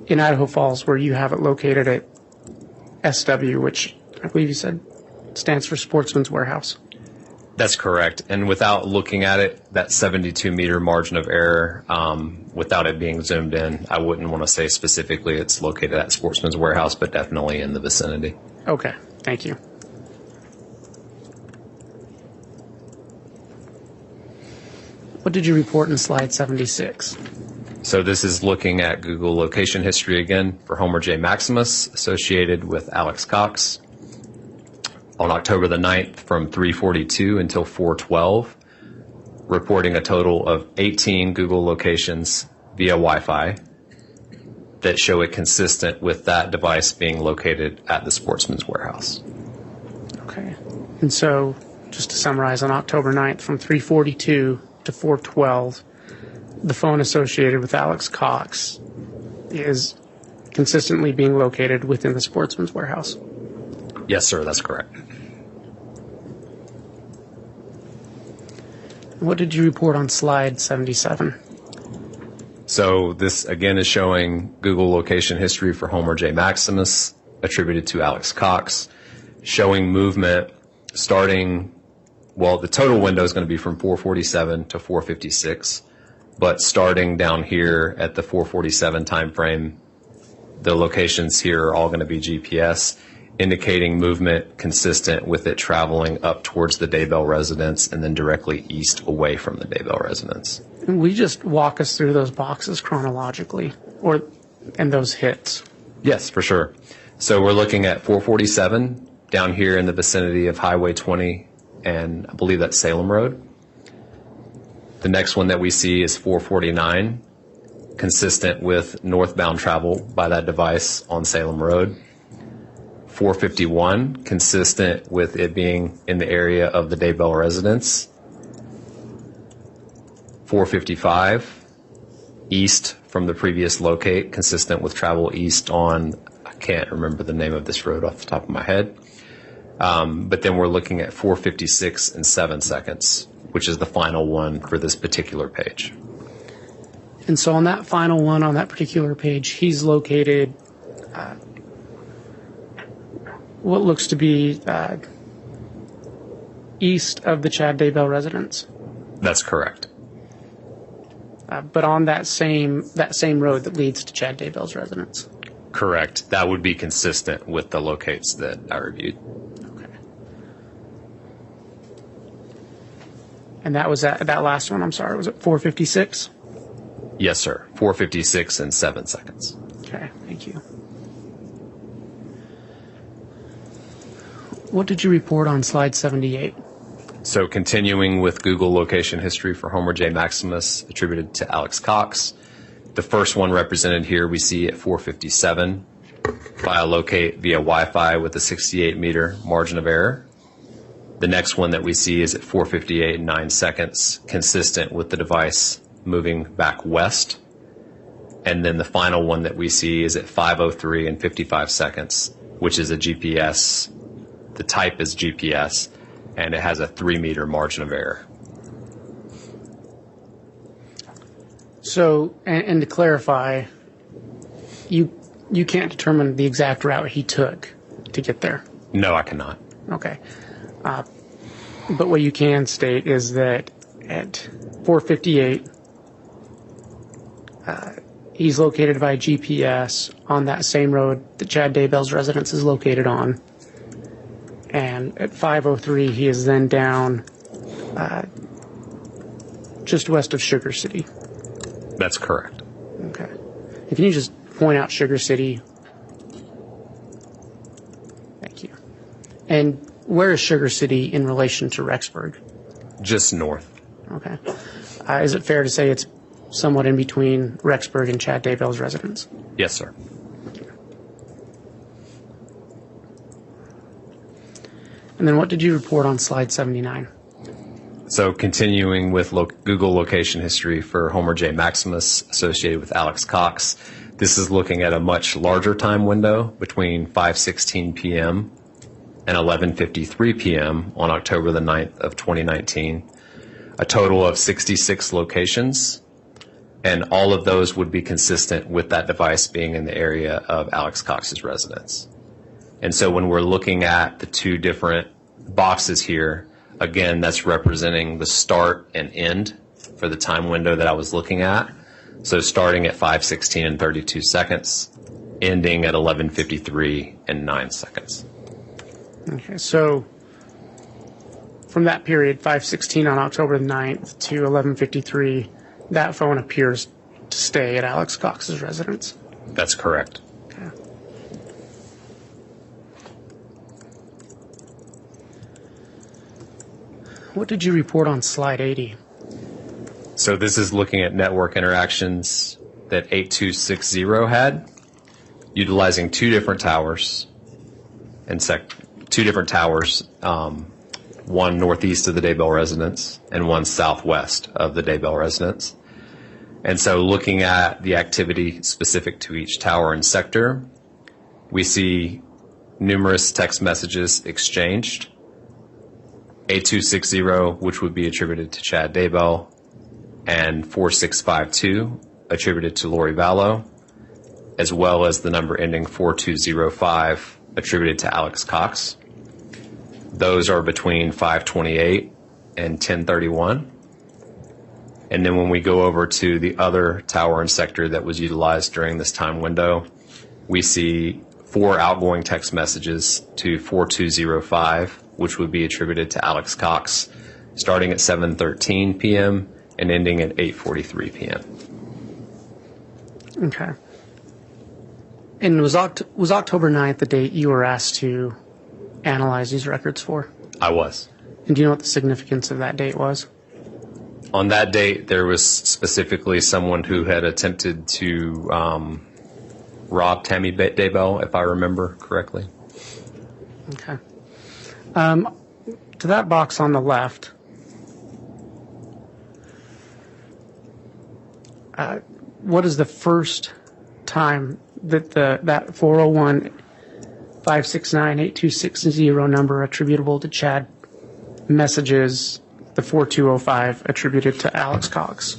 in Idaho Falls, where you have it located at SW, which I believe you said stands for Sportsman's Warehouse. That's correct. And without looking at it, that 72-meter margin of error, without it being zoomed in, I wouldn't want to say specifically it's located at Sportsman's Warehouse, but definitely in the vicinity. Okay, thank you. What did you report in slide 76? So this is looking at Google location history again for Homer J. Maximus associated with Alex Cox on October the 9th from 3:42 until 4:12, reporting a total of 18 Google locations via Wi-Fi that show it consistent with that device being located at the Sportsman's Warehouse. Okay. And so, just to summarize, on October 9th from 3:42 to 4:12, the phone associated with Alex Cox is consistently being located within the Sportsman's Warehouse. Yes, sir, that's correct. What did you report on slide 77? So this again is showing Google location history for Homer J. Maximus attributed to Alex Cox, showing movement starting, well, the total window is going to be from 4:47 to 4:56, but starting down here at the 4:47 time frame, the locations here are all going to be GPS, indicating movement consistent with it traveling up towards the Daybell residence and then directly east away from the Daybell residence. Can we just walk us through those boxes chronologically, and those hits? Yes, for sure. So we're looking at 4:47 down here in the vicinity of Highway 20, and I believe that's Salem Road. The next one that we see is 4:49, consistent with northbound travel by that device on Salem Road. 4:51, consistent with it being in the area of the Daybell residence. 4:55, east from the previous locate, consistent with travel east on, I can't remember the name of this road off the top of my head. But then we're looking at 4:56 and 7 seconds, which is the final one for this particular page. And so on that final one, on that particular page, he's located what looks to be east of the Chad Daybell residence. That's correct. But on that same road that leads to Chad Daybell's residence. Correct. That would be consistent with the locates that I reviewed. Okay. And that was that last one, I'm sorry, was it 4:56? Yes, sir. 4:56 and 7 seconds. Okay, thank you. What did you report on slide 78? So continuing with Google location history for Homer J. Maximus attributed to Alex Cox. The first one represented here we see at 4:57 via locate via Wi-Fi with a 68-meter margin of error. The next one that we see is at 4:58 and 9 seconds, consistent with the device moving back west. And then the final one that we see is at 5:03 and 55 seconds, which is a GPS. The type is GPS, and it has a 3-meter margin of error. So, and to clarify, you can't determine the exact route he took to get there? No, I cannot. Okay. But what you can state is that at 4:58, he's located by GPS on that same road that Chad Daybell's residence is located on. And at 5:03, he is then down just west of Sugar City. That's correct. Okay. And can you just point out Sugar City? Thank you. And where is Sugar City in relation to Rexburg? Just north. Okay. Is it fair to say it's somewhat in between Rexburg and Chad Daybell's residence? Yes, sir. And then what did you report on slide 79? So continuing with Google location history for Homer J. Maximus associated with Alex Cox, this is looking at a much larger time window between 5:16 p.m. and 11:53 p.m. on October the 9th of 2019, a total of 66 locations, and all of those would be consistent with that device being in the area of Alex Cox's residence. And so when we're looking at the two different boxes here, again, that's representing the start and end for the time window that I was looking at. So starting at 5:16 and 32 seconds, ending at 11:53 and 9 seconds. Okay, so from that period, 5:16 on October the 9th to 11:53, that phone appears to stay at Alex Cox's residence. That's correct. Okay. What did you report on slide 80? So this is looking at network interactions that 8260 had, utilizing two different towers, one northeast of the Daybell residence and one southwest of the Daybell residence. And so looking at the activity specific to each tower and sector, we see numerous text messages exchanged. 8260, which would be attributed to Chad Daybell, and 4652 attributed to Lori Vallow, as well as the number ending 4205 attributed to Alex Cox. Those are between 5:28 and 10:31. And then when we go over to the other tower and sector that was utilized during this time window, we see 4 outgoing text messages to 4205, which would be attributed to Alex Cox, starting at 7:13 p.m. and ending at 8:43 p.m. Okay. And was October 9th the date you were asked to analyze these records for? I was. And do you know what the significance of that date was? On that date, there was specifically someone who had attempted to rob Tammy Daybell, if I remember correctly. Okay. To that box on the left, what is the first time that that 401-569-8260 number attributable to Chad messages the 4205 attributed to Alex Cox?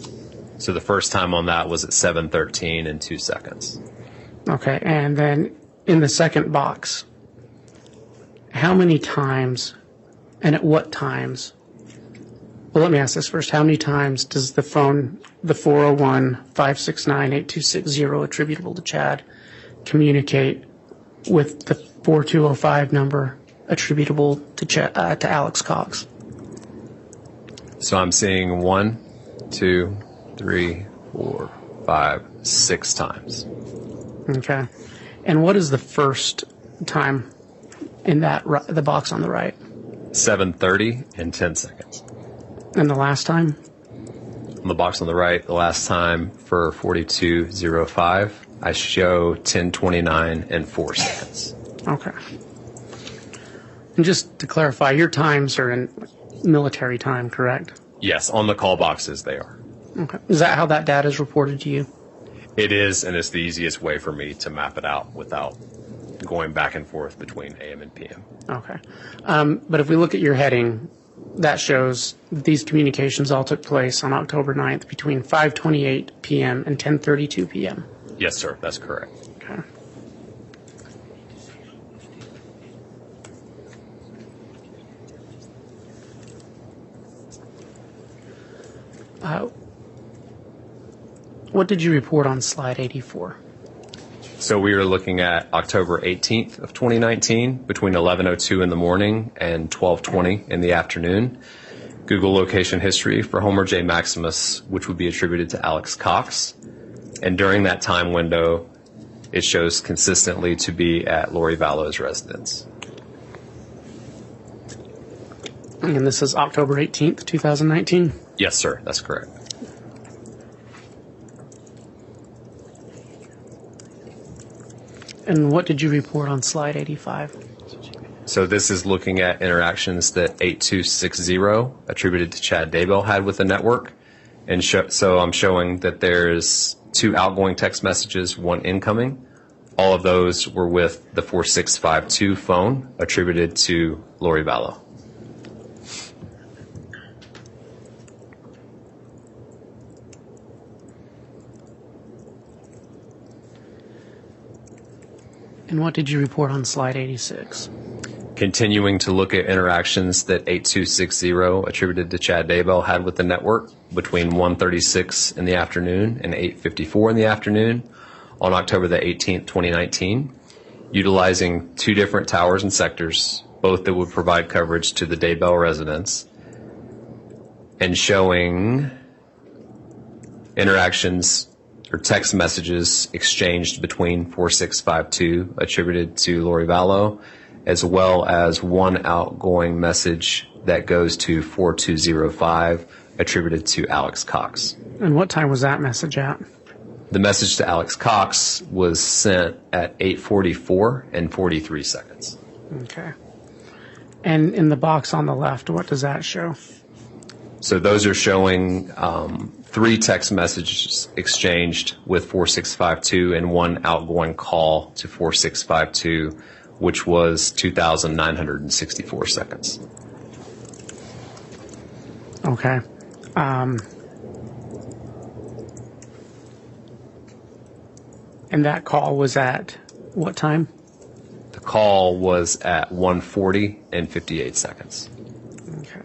So the first time on that was at 7:13 and 2 seconds. Okay, and then in the second box, how many times and at what times? Well, let me ask this first. How many times does the phone, the 401-569-8260 attributable to Chad, communicate with the 4205 number attributable to Alex Cox? So I'm seeing 1, 2, 3, 4, 5, 6 times. Okay. And what is the first time in the box on the right? 7:30 and 10 seconds. And the last time? On the box on the right, the last time for 4205, I show 10:29 and 4 seconds. Okay. And just to clarify, your times are in military time, correct? Yes, on the call boxes they are. Okay. Is that how that data is reported to you? It is, and it's the easiest way for me to map it out without going back and forth between AM and PM. Okay. But if we look at your heading, that shows that these communications all took place on October 9th between 5:28 p.m. and 10:32 p.m. Yes, sir, that's correct. Okay. What did you report on slide 84? So we were looking at October 18th of 2019 between 11:02 in the morning and 12:20 in the afternoon. Google location history for Homer J. Maximus, which would be attributed to Alex Cox. And during that time window, it shows consistently to be at Lori Vallow's residence. And this is October 18th, 2019? Yes, sir, that's correct. And what did you report on slide 85? So this is looking at interactions that 8260 attributed to Chad Daybell had with the network. And so I'm showing that there's 2 outgoing text messages, 1 incoming. All of those were with the 4652 phone attributed to Lori Vallow. And what did you report on slide 86? Continuing to look at interactions that 8260 attributed to Chad Daybell had with the network between 1:36 in the afternoon and 8:54 in the afternoon on October the 18th, 2019, utilizing 2 different towers and sectors, both that would provide coverage to the Daybell residence, and showing interactions or text messages exchanged between 4652 attributed to Lori Vallow, as well as 1 outgoing message that goes to 4205 attributed to Alex Cox. And what time was that message at? The message to Alex Cox was sent at 8:44 and 43 seconds. Okay. And in the box on the left, what does that show? So those are showing 3 text messages exchanged with 4652 and 1 outgoing call to 4652, which was 2,964 seconds. Okay. And that call was at what time? The call was at 1:40 and 58 seconds. Okay.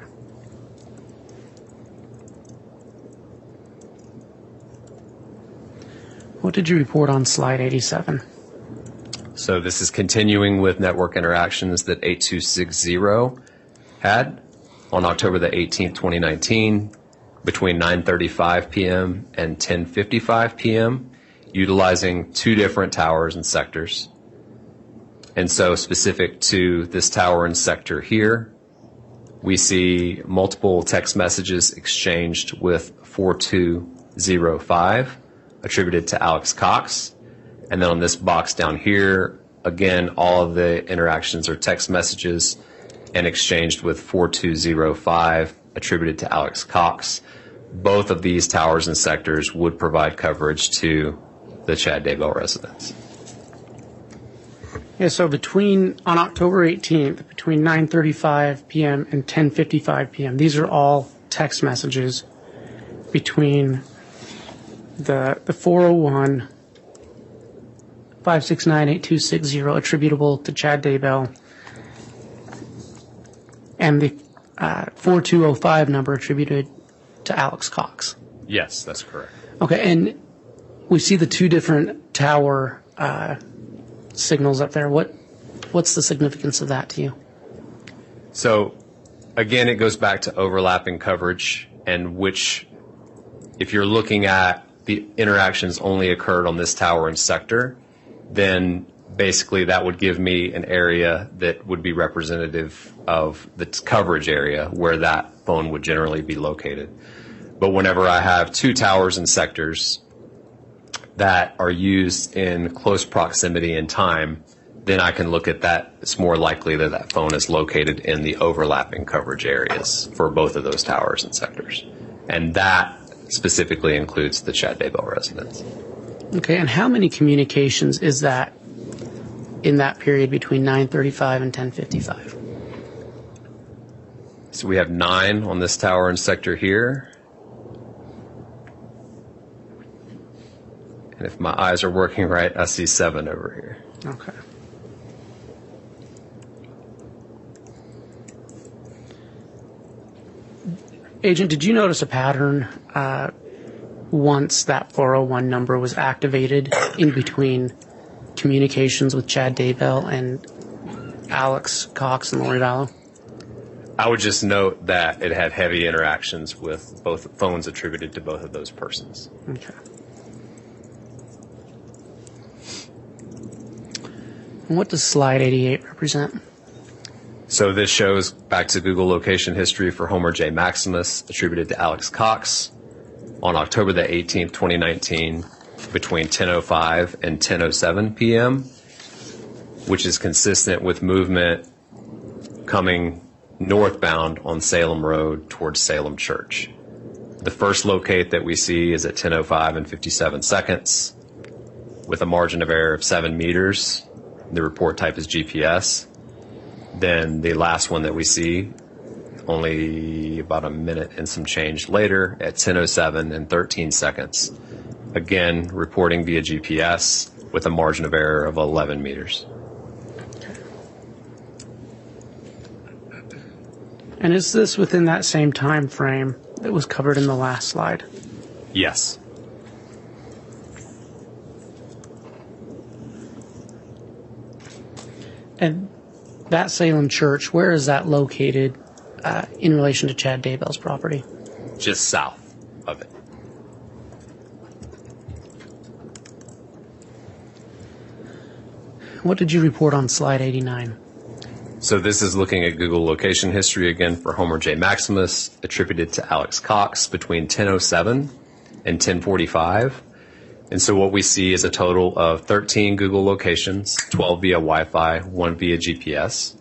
What did you report on slide 87? So this is continuing with network interactions that 8260 had on October the 18th, 2019, between 9:35 p.m. and 10:55 p.m., utilizing 2 different towers and sectors. And so specific to this tower and sector here, we see multiple text messages exchanged with 4205 attributed to Alex Cox. And then on this box down here, again, all of the interactions are text messages and exchanged with 4205 attributed to Alex Cox. Both of these towers and sectors would provide coverage to the Chad Daybell residence. Yeah, so on October 18th, between 9:35 p.m. and 10:55 p.m., these are all text messages between the 401 569-8260 attributable to Chad Daybell and the 4205 number attributed to Alex Cox. Yes, that's correct. Okay, and we see the 2 different tower signals up there. What's the significance of that to you? So again, it goes back to overlapping coverage and which, if you're looking at the interactions only occurred on this tower and sector, then basically that would give me an area that would be representative of the coverage area where that phone would generally be located. But whenever I have 2 towers and sectors that are used in close proximity in time, then I can look at that. It's more likely that that phone is located in the overlapping coverage areas for both of those towers and sectors. And that specifically includes the Chad Daybell residence. Okay, and how many communications is that in that period between 9:35 and 10:55? So we have 9 on this tower and sector here. And if my eyes are working right, I see 7 over here. Okay. Agent, did you notice a pattern once that 401 number was activated in between communications with Chad Daybell and Alex Cox and Lori Vallow? I would just note that it had heavy interactions with both phones attributed to both of those persons. Okay. And what does slide 88 represent? So this shows back to Google location history for Homer J. Maximus attributed to Alex Cox on October the 18th, 2019, between 10:05 and 10:07 p.m., which is consistent with movement coming northbound on Salem Road towards Salem Church. The first locate that we see is at 10:05 and 57 seconds with a margin of error of 7 meters. The report type is GPS. Then the last one that we see, only about a minute and some change later, at 10:07 and 13 seconds. Again, reporting via GPS with a margin of error of 11 meters. And is this within that same time frame that was covered in the last slide? Yes. And that Salem Church, where is that located in relation to Chad Daybell's property? Just south of it. What did you report on slide 89? So this is looking at Google location history again for Homer J. Maximus, attributed to Alex Cox between 10:07 and 10:45. And so what we see is a total of 13 Google locations, 12 via Wi-Fi, 1 via GPS.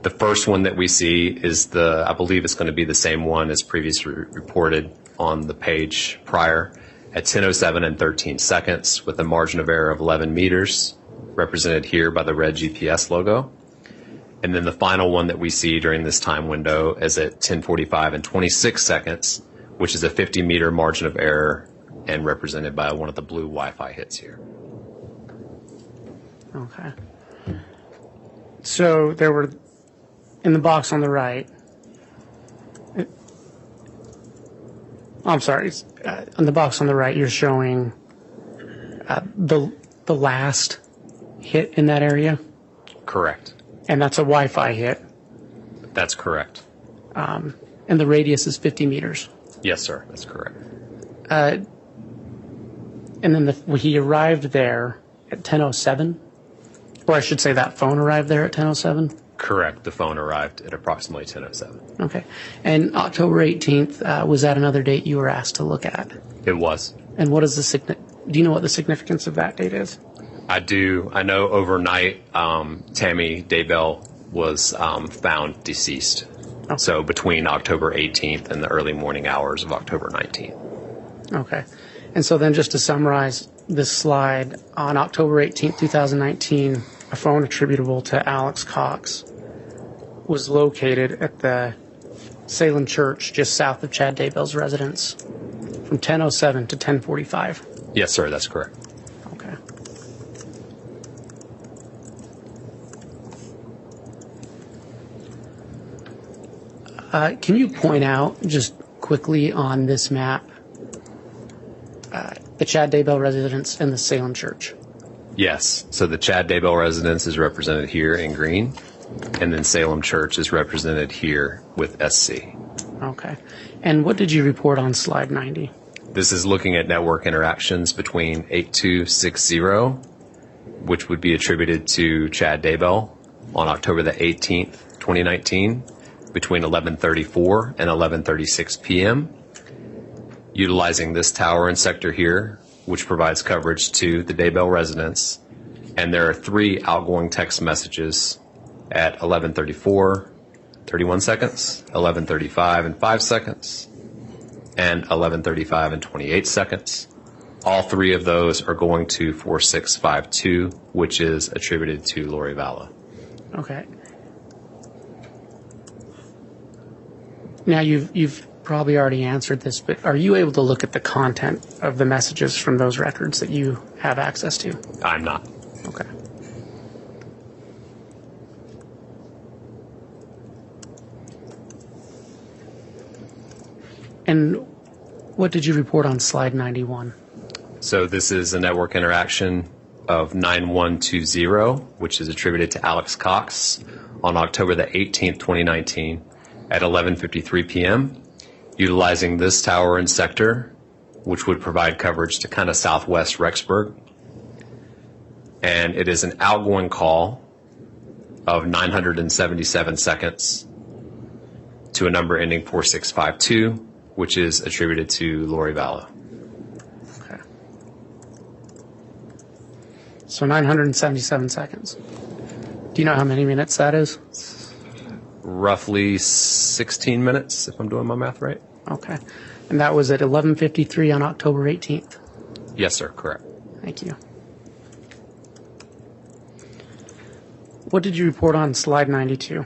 The first one that we see is I believe it's going to be the same one as previously reported on the page prior, at 10:07 and 13 seconds with a margin of error of 11 meters, represented here by the red GPS logo. And then the final one that we see during this time window is at 10:45 and 26 seconds, which is a 50-meter margin of error and represented by one of the blue Wi-Fi hits here. Okay. So there were, in the box on the right, I'm sorry, on the box on the right, you're showing the last hit in that area? Correct. And that's a Wi-Fi hit. That's correct. And the radius is 50 meters. Yes, sir. That's correct. And then he arrived there at 10:07, or I should say that phone arrived there at 10:07. Correct. The phone arrived at approximately 10:07. Okay. And October 18th, was that another date you were asked to look at? It was. And what is do you know what the significance of that date is? I do. I know overnight, Tammy Daybell was found deceased. Okay. So between October 18th and the early morning hours of October 19th. Okay. And so then just to summarize this slide, on October 18th, 2019, a phone attributable to Alex Cox was located at the Salem Church just south of Chad Daybell's residence from 10:07 to 10:45. Yes, sir. That's correct. Okay. Can you point out just quickly on this map the Chad Daybell residence and the Salem Church? Yes. So the Chad Daybell residence is represented here in green, and then Salem Church is represented here with SC. Okay. And what did you report on slide 90? This is looking at network interactions between 8260, which would be attributed to Chad Daybell on October the 18th, 2019, between 11:34 and 11:36 p.m., utilizing this tower and sector here, which provides coverage to the Daybell residence. And there are 3 outgoing text messages at 11:34, 31 seconds, 11:35 and 5 seconds, and 11:35 and 28 seconds. All 3 of those are going to 4652, which is attributed to Lori Vallow. Okay. Now you've probably already answered this, but are you able to look at the content of the messages from those records that you have access to? I'm not. Okay. And what did you report on slide 91? So this is a network interaction of 9120, which is attributed to Alex Cox on October the 18th, 2019 at 11:53 p.m., utilizing this tower and sector, which would provide coverage to kind of southwest Rexburg. And it is an outgoing call of 977 seconds to a number ending 4652, which is attributed to Lori Vallow. Okay. So 977 seconds. Do you know how many minutes that is? roughly 16 minutes, if I'm doing my math right. Okay. And that was at 11:53 on October 18th. Yes, sir, correct. Thank you. What did you report on slide 92?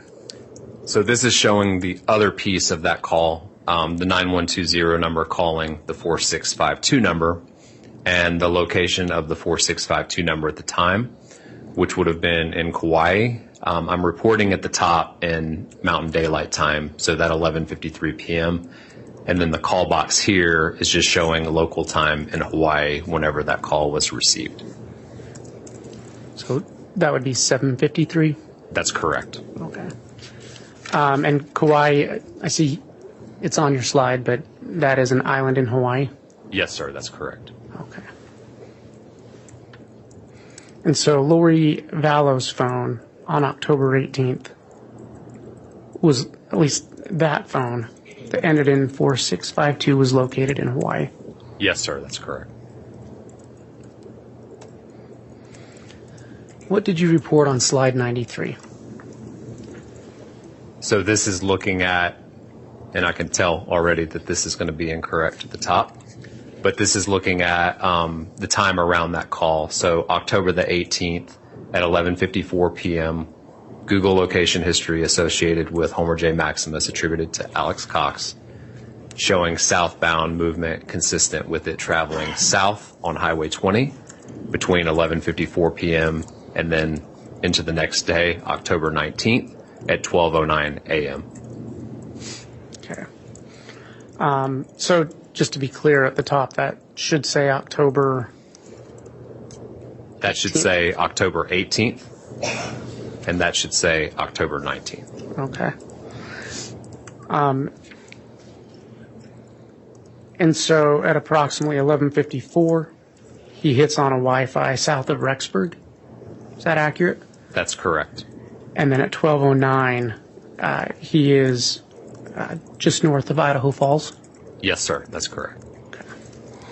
So this is showing the other piece of that call, the 9120 number calling the 4652 number, and the location of the 4652 number at the time, which would have been in Kauai. I'm reporting at the top in Mountain Daylight Time, so that 11:53 p.m. And then the call box here is just showing local time in Hawaii whenever that call was received. So that would be 7:53? That's correct. Okay. And Kauai, I see it's on your slide, but that is an island in Hawaii? Yes, sir, that's correct. Okay. And so Lori Vallow's phone on October 18th was, at least that phone that ended in 4652 was located in Hawaii. Yes, sir, that's correct. What did you report on slide 93? So this is looking at, and I can tell already that this is going to be incorrect at the top, but this is looking at the time around that call. So October the 18th at 11:54 p.m., Google location history associated with Homer J. Maximus attributed to Alex Cox, showing southbound movement consistent with it traveling south on Highway 20 between 11:54 p.m. and then into the next day, October 19th at 12:09 a.m. Okay. So just to be clear at the top, that should say October. That should say October 18th, and that should say October 19th. Okay. And so at approximately 11:54, he hits on a Wi-Fi south of Rexburg. Is that accurate? That's correct. And then at 12:09, he is just north of Idaho Falls. Yes, sir, that's correct.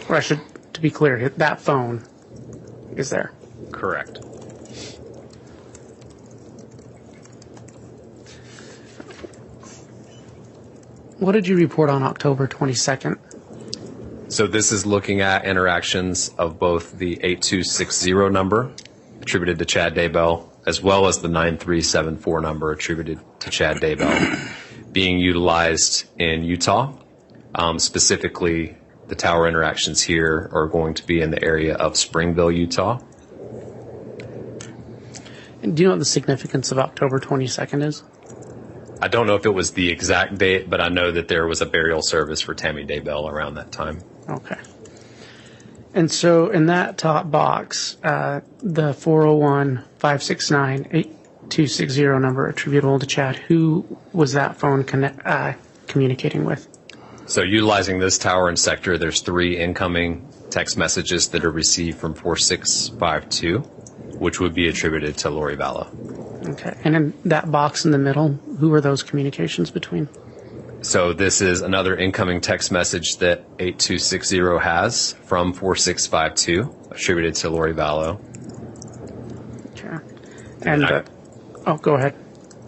Or I should, to be clear, that phone is there. Correct. What did you report on October 22nd? So this is looking at interactions of both the 8260 number attributed to Chad Daybell, as well as the 9374 number attributed to Chad Daybell being utilized in Utah. Specifically, the tower interactions here are going to be in the area of Springville, Utah. And do you know what the significance of October 22nd is? I don't know if it was the exact date, but I know that there was a burial service for Tammy Daybell around that time. Okay. And so in that top box, the 401-569-8260 number attributable to Chad, who was that phone communicating with? So utilizing this tower and sector, there's 3 incoming text messages that are received from 4652, which would be attributed to Lori Vallow. Okay. And in that box in the middle, who are those communications between? So this is another incoming text message that 8260 has from 4652, attributed to Lori Vallow. Okay. And, go ahead.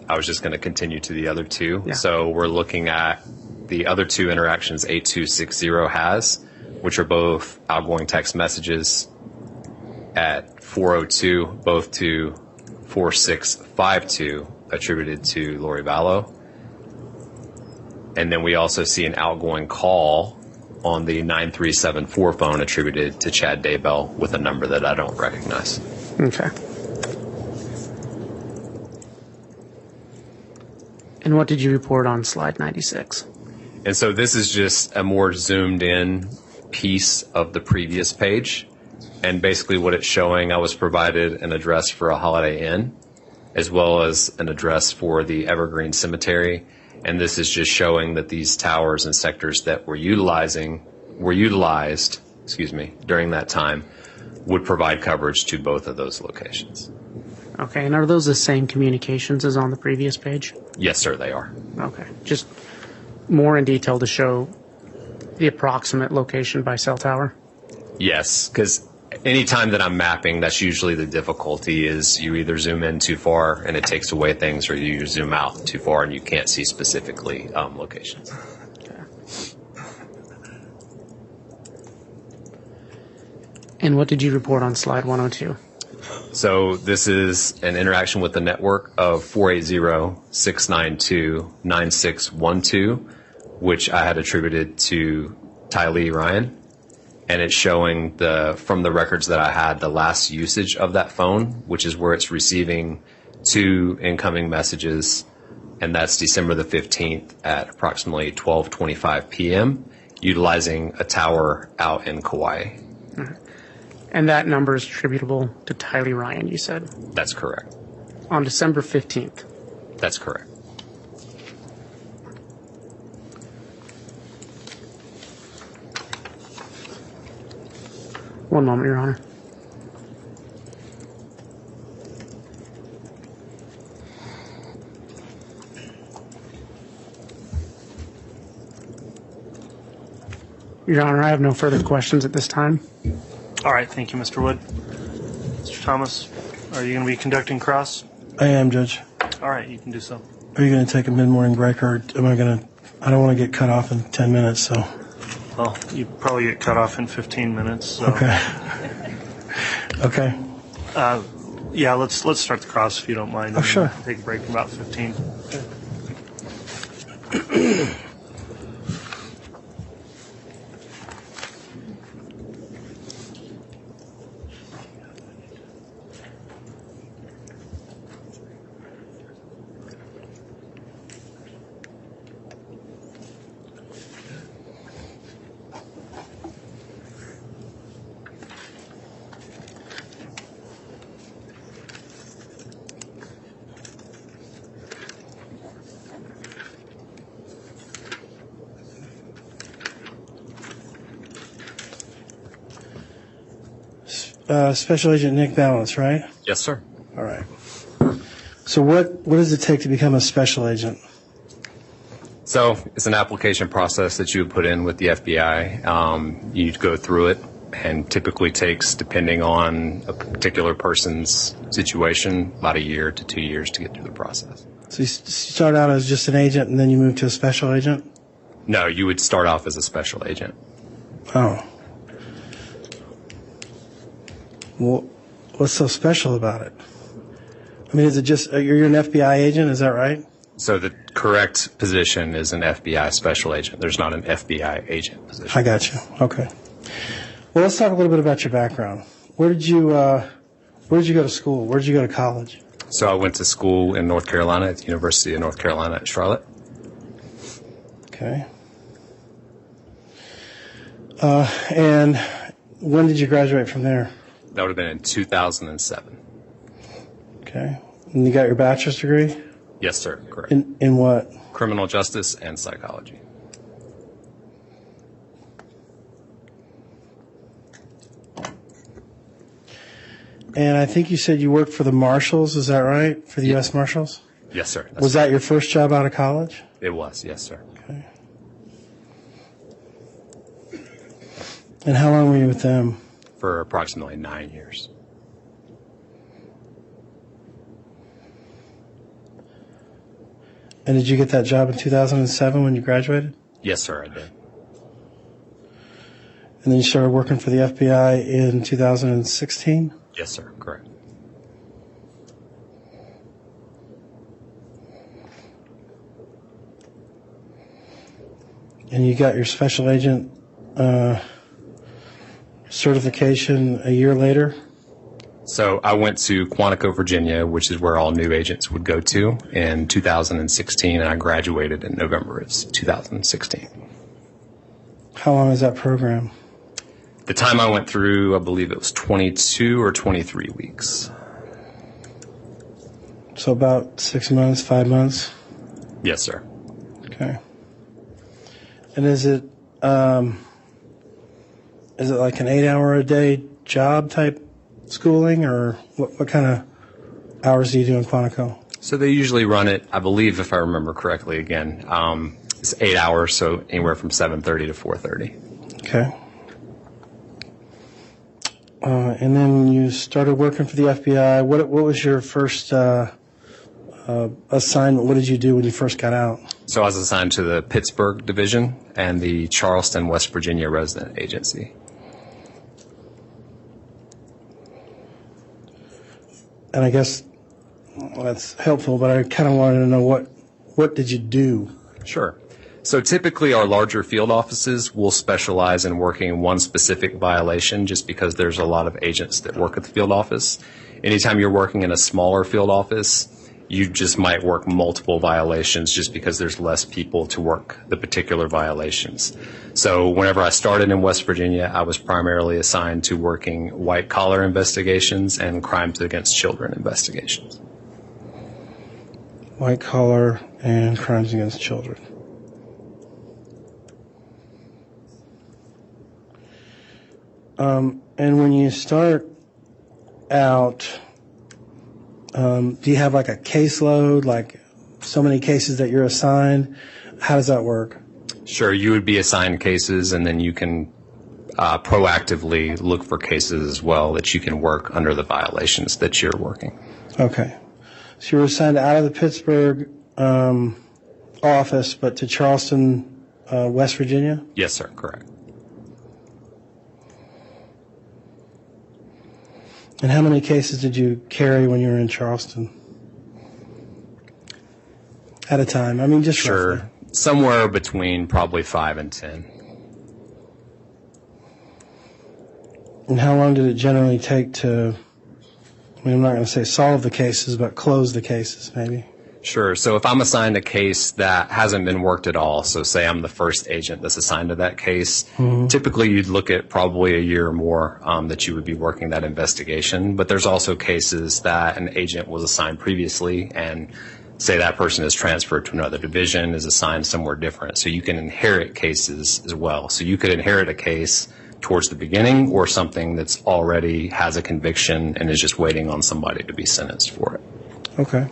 I was just going to continue to the other 2. Yeah. So we're looking at the other 2 interactions 8260 has, which are both outgoing text messages at 4:02, both to 4652, attributed to Lori Vallow. And then we also see an outgoing call on the 9374 phone attributed to Chad Daybell with a number that I don't recognize. Okay. And what did you report on slide 96? And so this is just a more zoomed in piece of the previous page. And basically what it's showing, I was provided an address for a Holiday Inn, as well as an address for the Evergreen Cemetery. And this is just showing that these towers and sectors that were utilized, during that time would provide coverage to both of those locations. Okay, and are those the same communications as on the previous page? Yes, sir, they are. Okay, just more in detail to show the approximate location by cell tower? Yes, because Anytime that I'm mapping, that's usually the difficulty is you either zoom in too far and it takes away things, or you zoom out too far and you can't see specifically locations. And what did you report on slide 102? So this is an interaction with the network of 480-692-9612, which I had attributed to Tylee Ryan. And it's showing from the records that I had, the last usage of that phone, which is where it's receiving 2 incoming messages. And that's December the 15th at approximately 12:25 p.m., utilizing a tower out in Kauai. Mm-hmm. And that number is attributable to Tylee Ryan, you said? That's correct. On December 15th? That's correct. One moment, Your Honor. Your Honor, I have no further questions at this time. All right, thank you, Mr. Wood. Mr. Thomas, are you going to be conducting cross? I am, Judge. All right, you can do so. Are you going to take a mid-morning break, or am I going to? I don't want to get cut off in 10 minutes, so. Well, you probably get cut off in 15 minutes. So. Okay. Okay. Yeah, let's start the cross if you don't mind. Oh, sure. Take a break in about 15. Special Agent Nick Balance, right? Yes, sir. All right. So what does it take to become a special agent? So it's an application process that you would put in with the FBI. You'd go through it, and typically takes, depending on a particular person's situation, about 1 year to 2 years to get through the process. So you start out as just an agent, and then you move to a special agent? No, you would start off as a special agent. Oh. Well, what's so special about it? I mean, is it just, you're an FBI agent, is that right? So the correct position is an FBI special agent. There's not an FBI agent position. I got you. Okay. Well, let's talk a little bit about your background. Where did you go to school? Where did you go to college? So I went to school in North Carolina at the University of North Carolina at Charlotte. Okay. And when did you graduate from there? That would have been in 2007. Okay. And you got your bachelor's degree? Yes, sir. Correct. In what? Criminal justice and psychology. And I think you said you worked for the Marshals, is that right? For the U.S. Marshals? Yes, sir. Was that your first job out of college? It was, yes, sir. Okay. And how long were you with them? For approximately 9 years. And did you get that job in 2007 when you graduated? Yes, sir, I did. And then you started working for the FBI in 2016? Yes, sir, correct. And you got your special agent certification a year later? So I went to Quantico, Virginia, which is where all new agents would go to, in 2016, and I graduated in November of 2016. How long is that program? The time I went through, I believe it was 22 or 23 weeks. So about 6 months, 5 months? Yes, sir. Okay. And is it like an 8-hour-a-day job type schooling, or what kind of hours do you do in Quantico? So they usually run it, I believe, if I remember correctly again, it's 8 hours, so anywhere from 7:30 to 4:30. Okay. And then you started working for the FBI. What was your first assignment? What did you do when you first got out? So I was assigned to the Pittsburgh Division and the Charleston, West Virginia Resident Agency. And I guess that's helpful, but I kind of wanted to know what did you do? Sure. So typically our larger field offices will specialize in working one specific violation just because there's a lot of agents that work at the field office. Anytime you're working in a smaller field office, you just might work multiple violations just because there's less people to work the particular violations. So whenever I started in West Virginia, I was primarily assigned to working white-collar investigations and crimes against children investigations. White-collar and crimes against children. And when you start out, do you have like a caseload, like so many cases that you're assigned? How does that work? Sure, you would be assigned cases, and then you can proactively look for cases as well that you can work under the violations that you're working. Okay. So you were assigned out of the Pittsburgh office, but to Charleston, West Virginia? Yes, sir, correct. And how many cases did you carry when you were in Charleston? At a time? I mean, just Sure. roughly. Somewhere between probably 5 and 10. And how long did it generally take to, I mean, I'm not going to say solve the cases, but close the cases, maybe? Sure. So if I'm assigned a case that hasn't been worked at all, so say I'm the first agent that's assigned to that case, typically you'd look at probably a year or more that you would be working that investigation. But there's also cases that an agent was assigned previously, and say that person is transferred to another division, is assigned somewhere different. So you can inherit cases as well. So you could inherit a case towards the beginning, or something that's already has a conviction and is just waiting on somebody to be sentenced for it. Okay.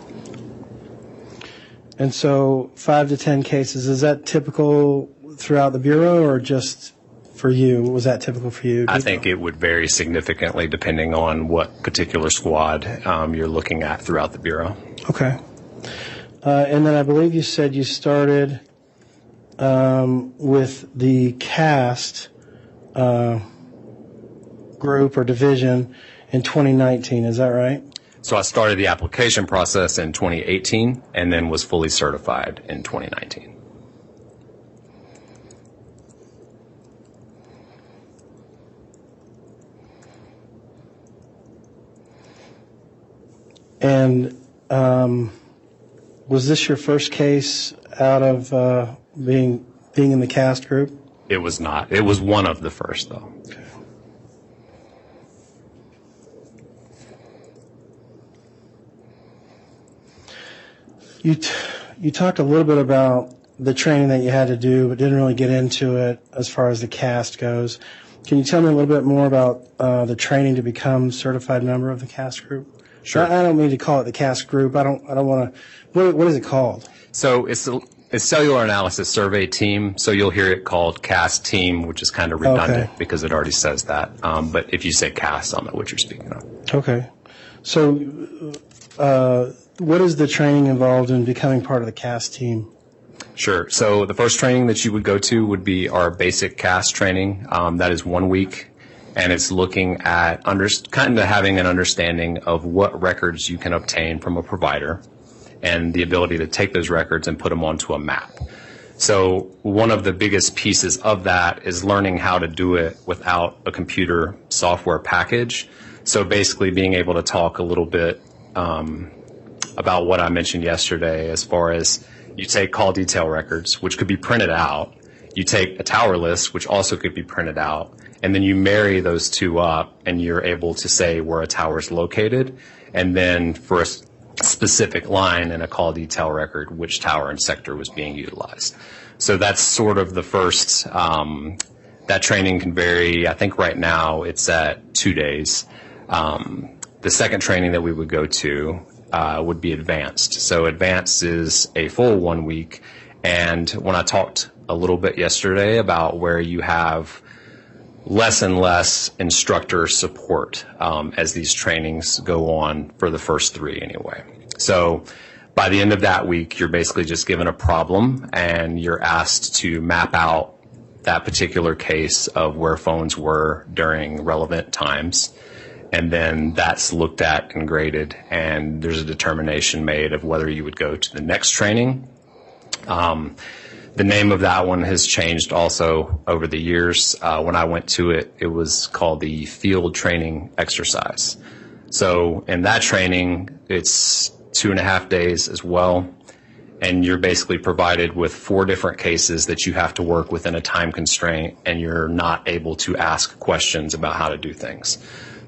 And so 5 to 10 cases, is that typical throughout the Bureau or just for you? Was that typical for you? I think it would vary significantly depending on what particular squad you're looking at throughout the Bureau. Okay. And then I believe you said you started with the cast group or division in 2019. Is that right? So I started the application process in 2018 and then was fully certified in 2019. And was this your first case out of being in the cast group? It was not. It was one of the first, though. Okay. You talked a little bit about the training that you had to do, but didn't really get into it as far as the cast goes. Can you tell me a little bit more about the training to become certified member of the cast group? Sure. I don't mean to call it the cast group. I don't want to. What is it called? So it's cellular analysis survey team. So you'll hear it called cast team, which is kind of redundant because it already says that. But if you say cast, I'll know what you're speaking of. Okay. So what is the training involved in becoming part of the cast team? Sure. So the first training that you would go to would be our basic cast training. That is 1 week. And it's looking at kind of having an understanding of what records you can obtain from a provider and the ability to take those records and put them onto a map. So one of the biggest pieces of that is learning how to do it without a computer software package. So basically being able to talk a little bit about what I mentioned yesterday as far as you take call detail records, which could be printed out. You take a tower list, which also could be printed out. And then you marry those two up and you're able to say where a tower is located. And then for a specific line in a call detail record, which tower and sector was being utilized. So that's sort of the first, that training can vary. I think right now it's at 2 days. The second training that we would go to would be advanced. So advanced is a full 1 week. And when I talked a little bit yesterday about where you have less and less instructor support as these trainings go on for the first 3 anyway. So by the end of that week, you're basically just given a problem and you're asked to map out that particular case of where phones were during relevant times. And then that's looked at and graded, and there's a determination made of whether you would go to the next training. The name of that one has changed also over the years. When I went to it, it was called the field training exercise. So in that training, it's 2.5 days as well. And you're basically provided with 4 different cases that you have to work within a time constraint, and you're not able to ask questions about how to do things.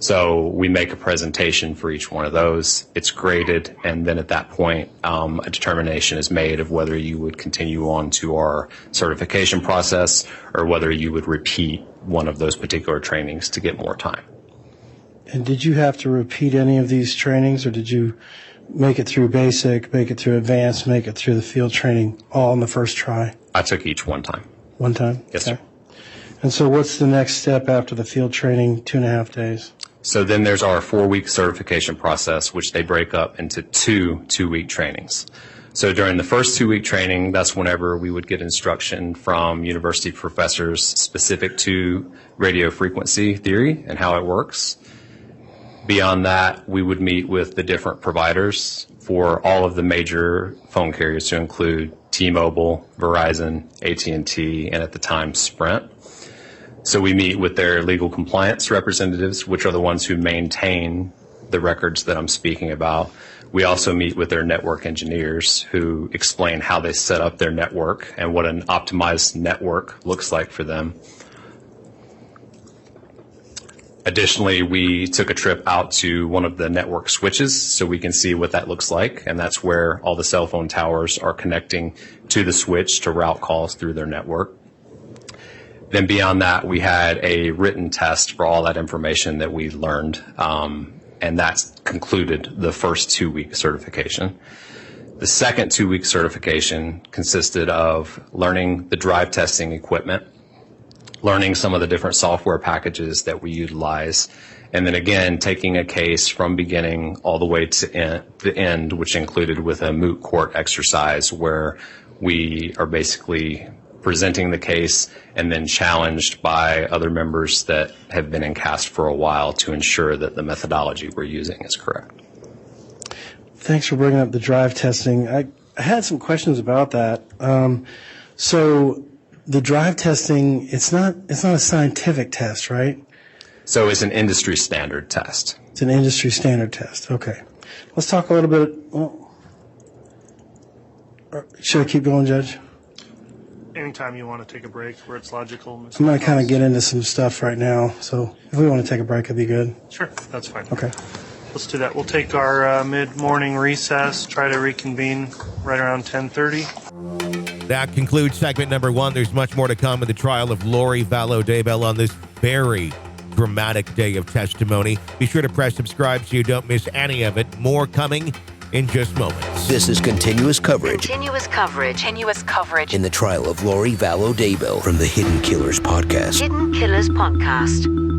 So we make a presentation for each one of those. It's graded, and then at that point, a determination is made of whether you would continue on to our certification process or whether you would repeat one of those particular trainings to get more time. And did you have to repeat any of these trainings, or did you make it through basic, make it through advanced, make it through the field training all in the first try? I took each one time. One time? Yes, okay. sir. And so what's the next step after the field training, 2.5 days? So then there's our 4-week certification process, which they break up into 2-week trainings. So during the first 2-week training, that's whenever we would get instruction from university professors specific to radio frequency theory and how it works. Beyond that, we would meet with the different providers for all of the major phone carriers, to include T-Mobile, Verizon, AT&T, and at the time Sprint. So we meet with their legal compliance representatives, which are the ones who maintain the records that I'm speaking about. We also meet with their network engineers who explain how they set up their network and what an optimized network looks like for them. Additionally, we took a trip out to one of the network switches so we can see what that looks like, and that's where all the cell phone towers are connecting to the switch to route calls through their network. Then beyond that, we had a written test for all that information that we learned, and that concluded the first 2-week certification. The second 2-week certification consisted of learning the drive testing equipment, learning some of the different software packages that we utilize, and then again, taking a case from beginning all the way to the end, which included with a moot court exercise where we are basically presenting the case and then challenged by other members that have been in cast for a while to ensure that the methodology we're using is correct. Thanks for bringing up the drive testing. I had some questions about that. So the drive testing, it's not a scientific test, right? So it's an industry standard test. It's an industry standard test. Okay. Let's talk a little bit. Well, should I keep going, Judge? Anytime you want to take a break where it's logical. Mr. I'm going to kind of get into some stuff right now, so if we want to take a break, it'd be good. Sure, that's fine. Okay. Let's do that. We'll take our mid-morning recess, try to reconvene right around 10:30. That concludes segment number 1. There's much more to come in the trial of Lori Vallow Daybell on this very dramatic day of testimony. Be sure to press subscribe so you don't miss any of it. More coming in just moments. This is continuous coverage Continuous coverage. in the trial of Lori Vallow Daybell from the Hidden Killers podcast. Hidden Killers Podcast.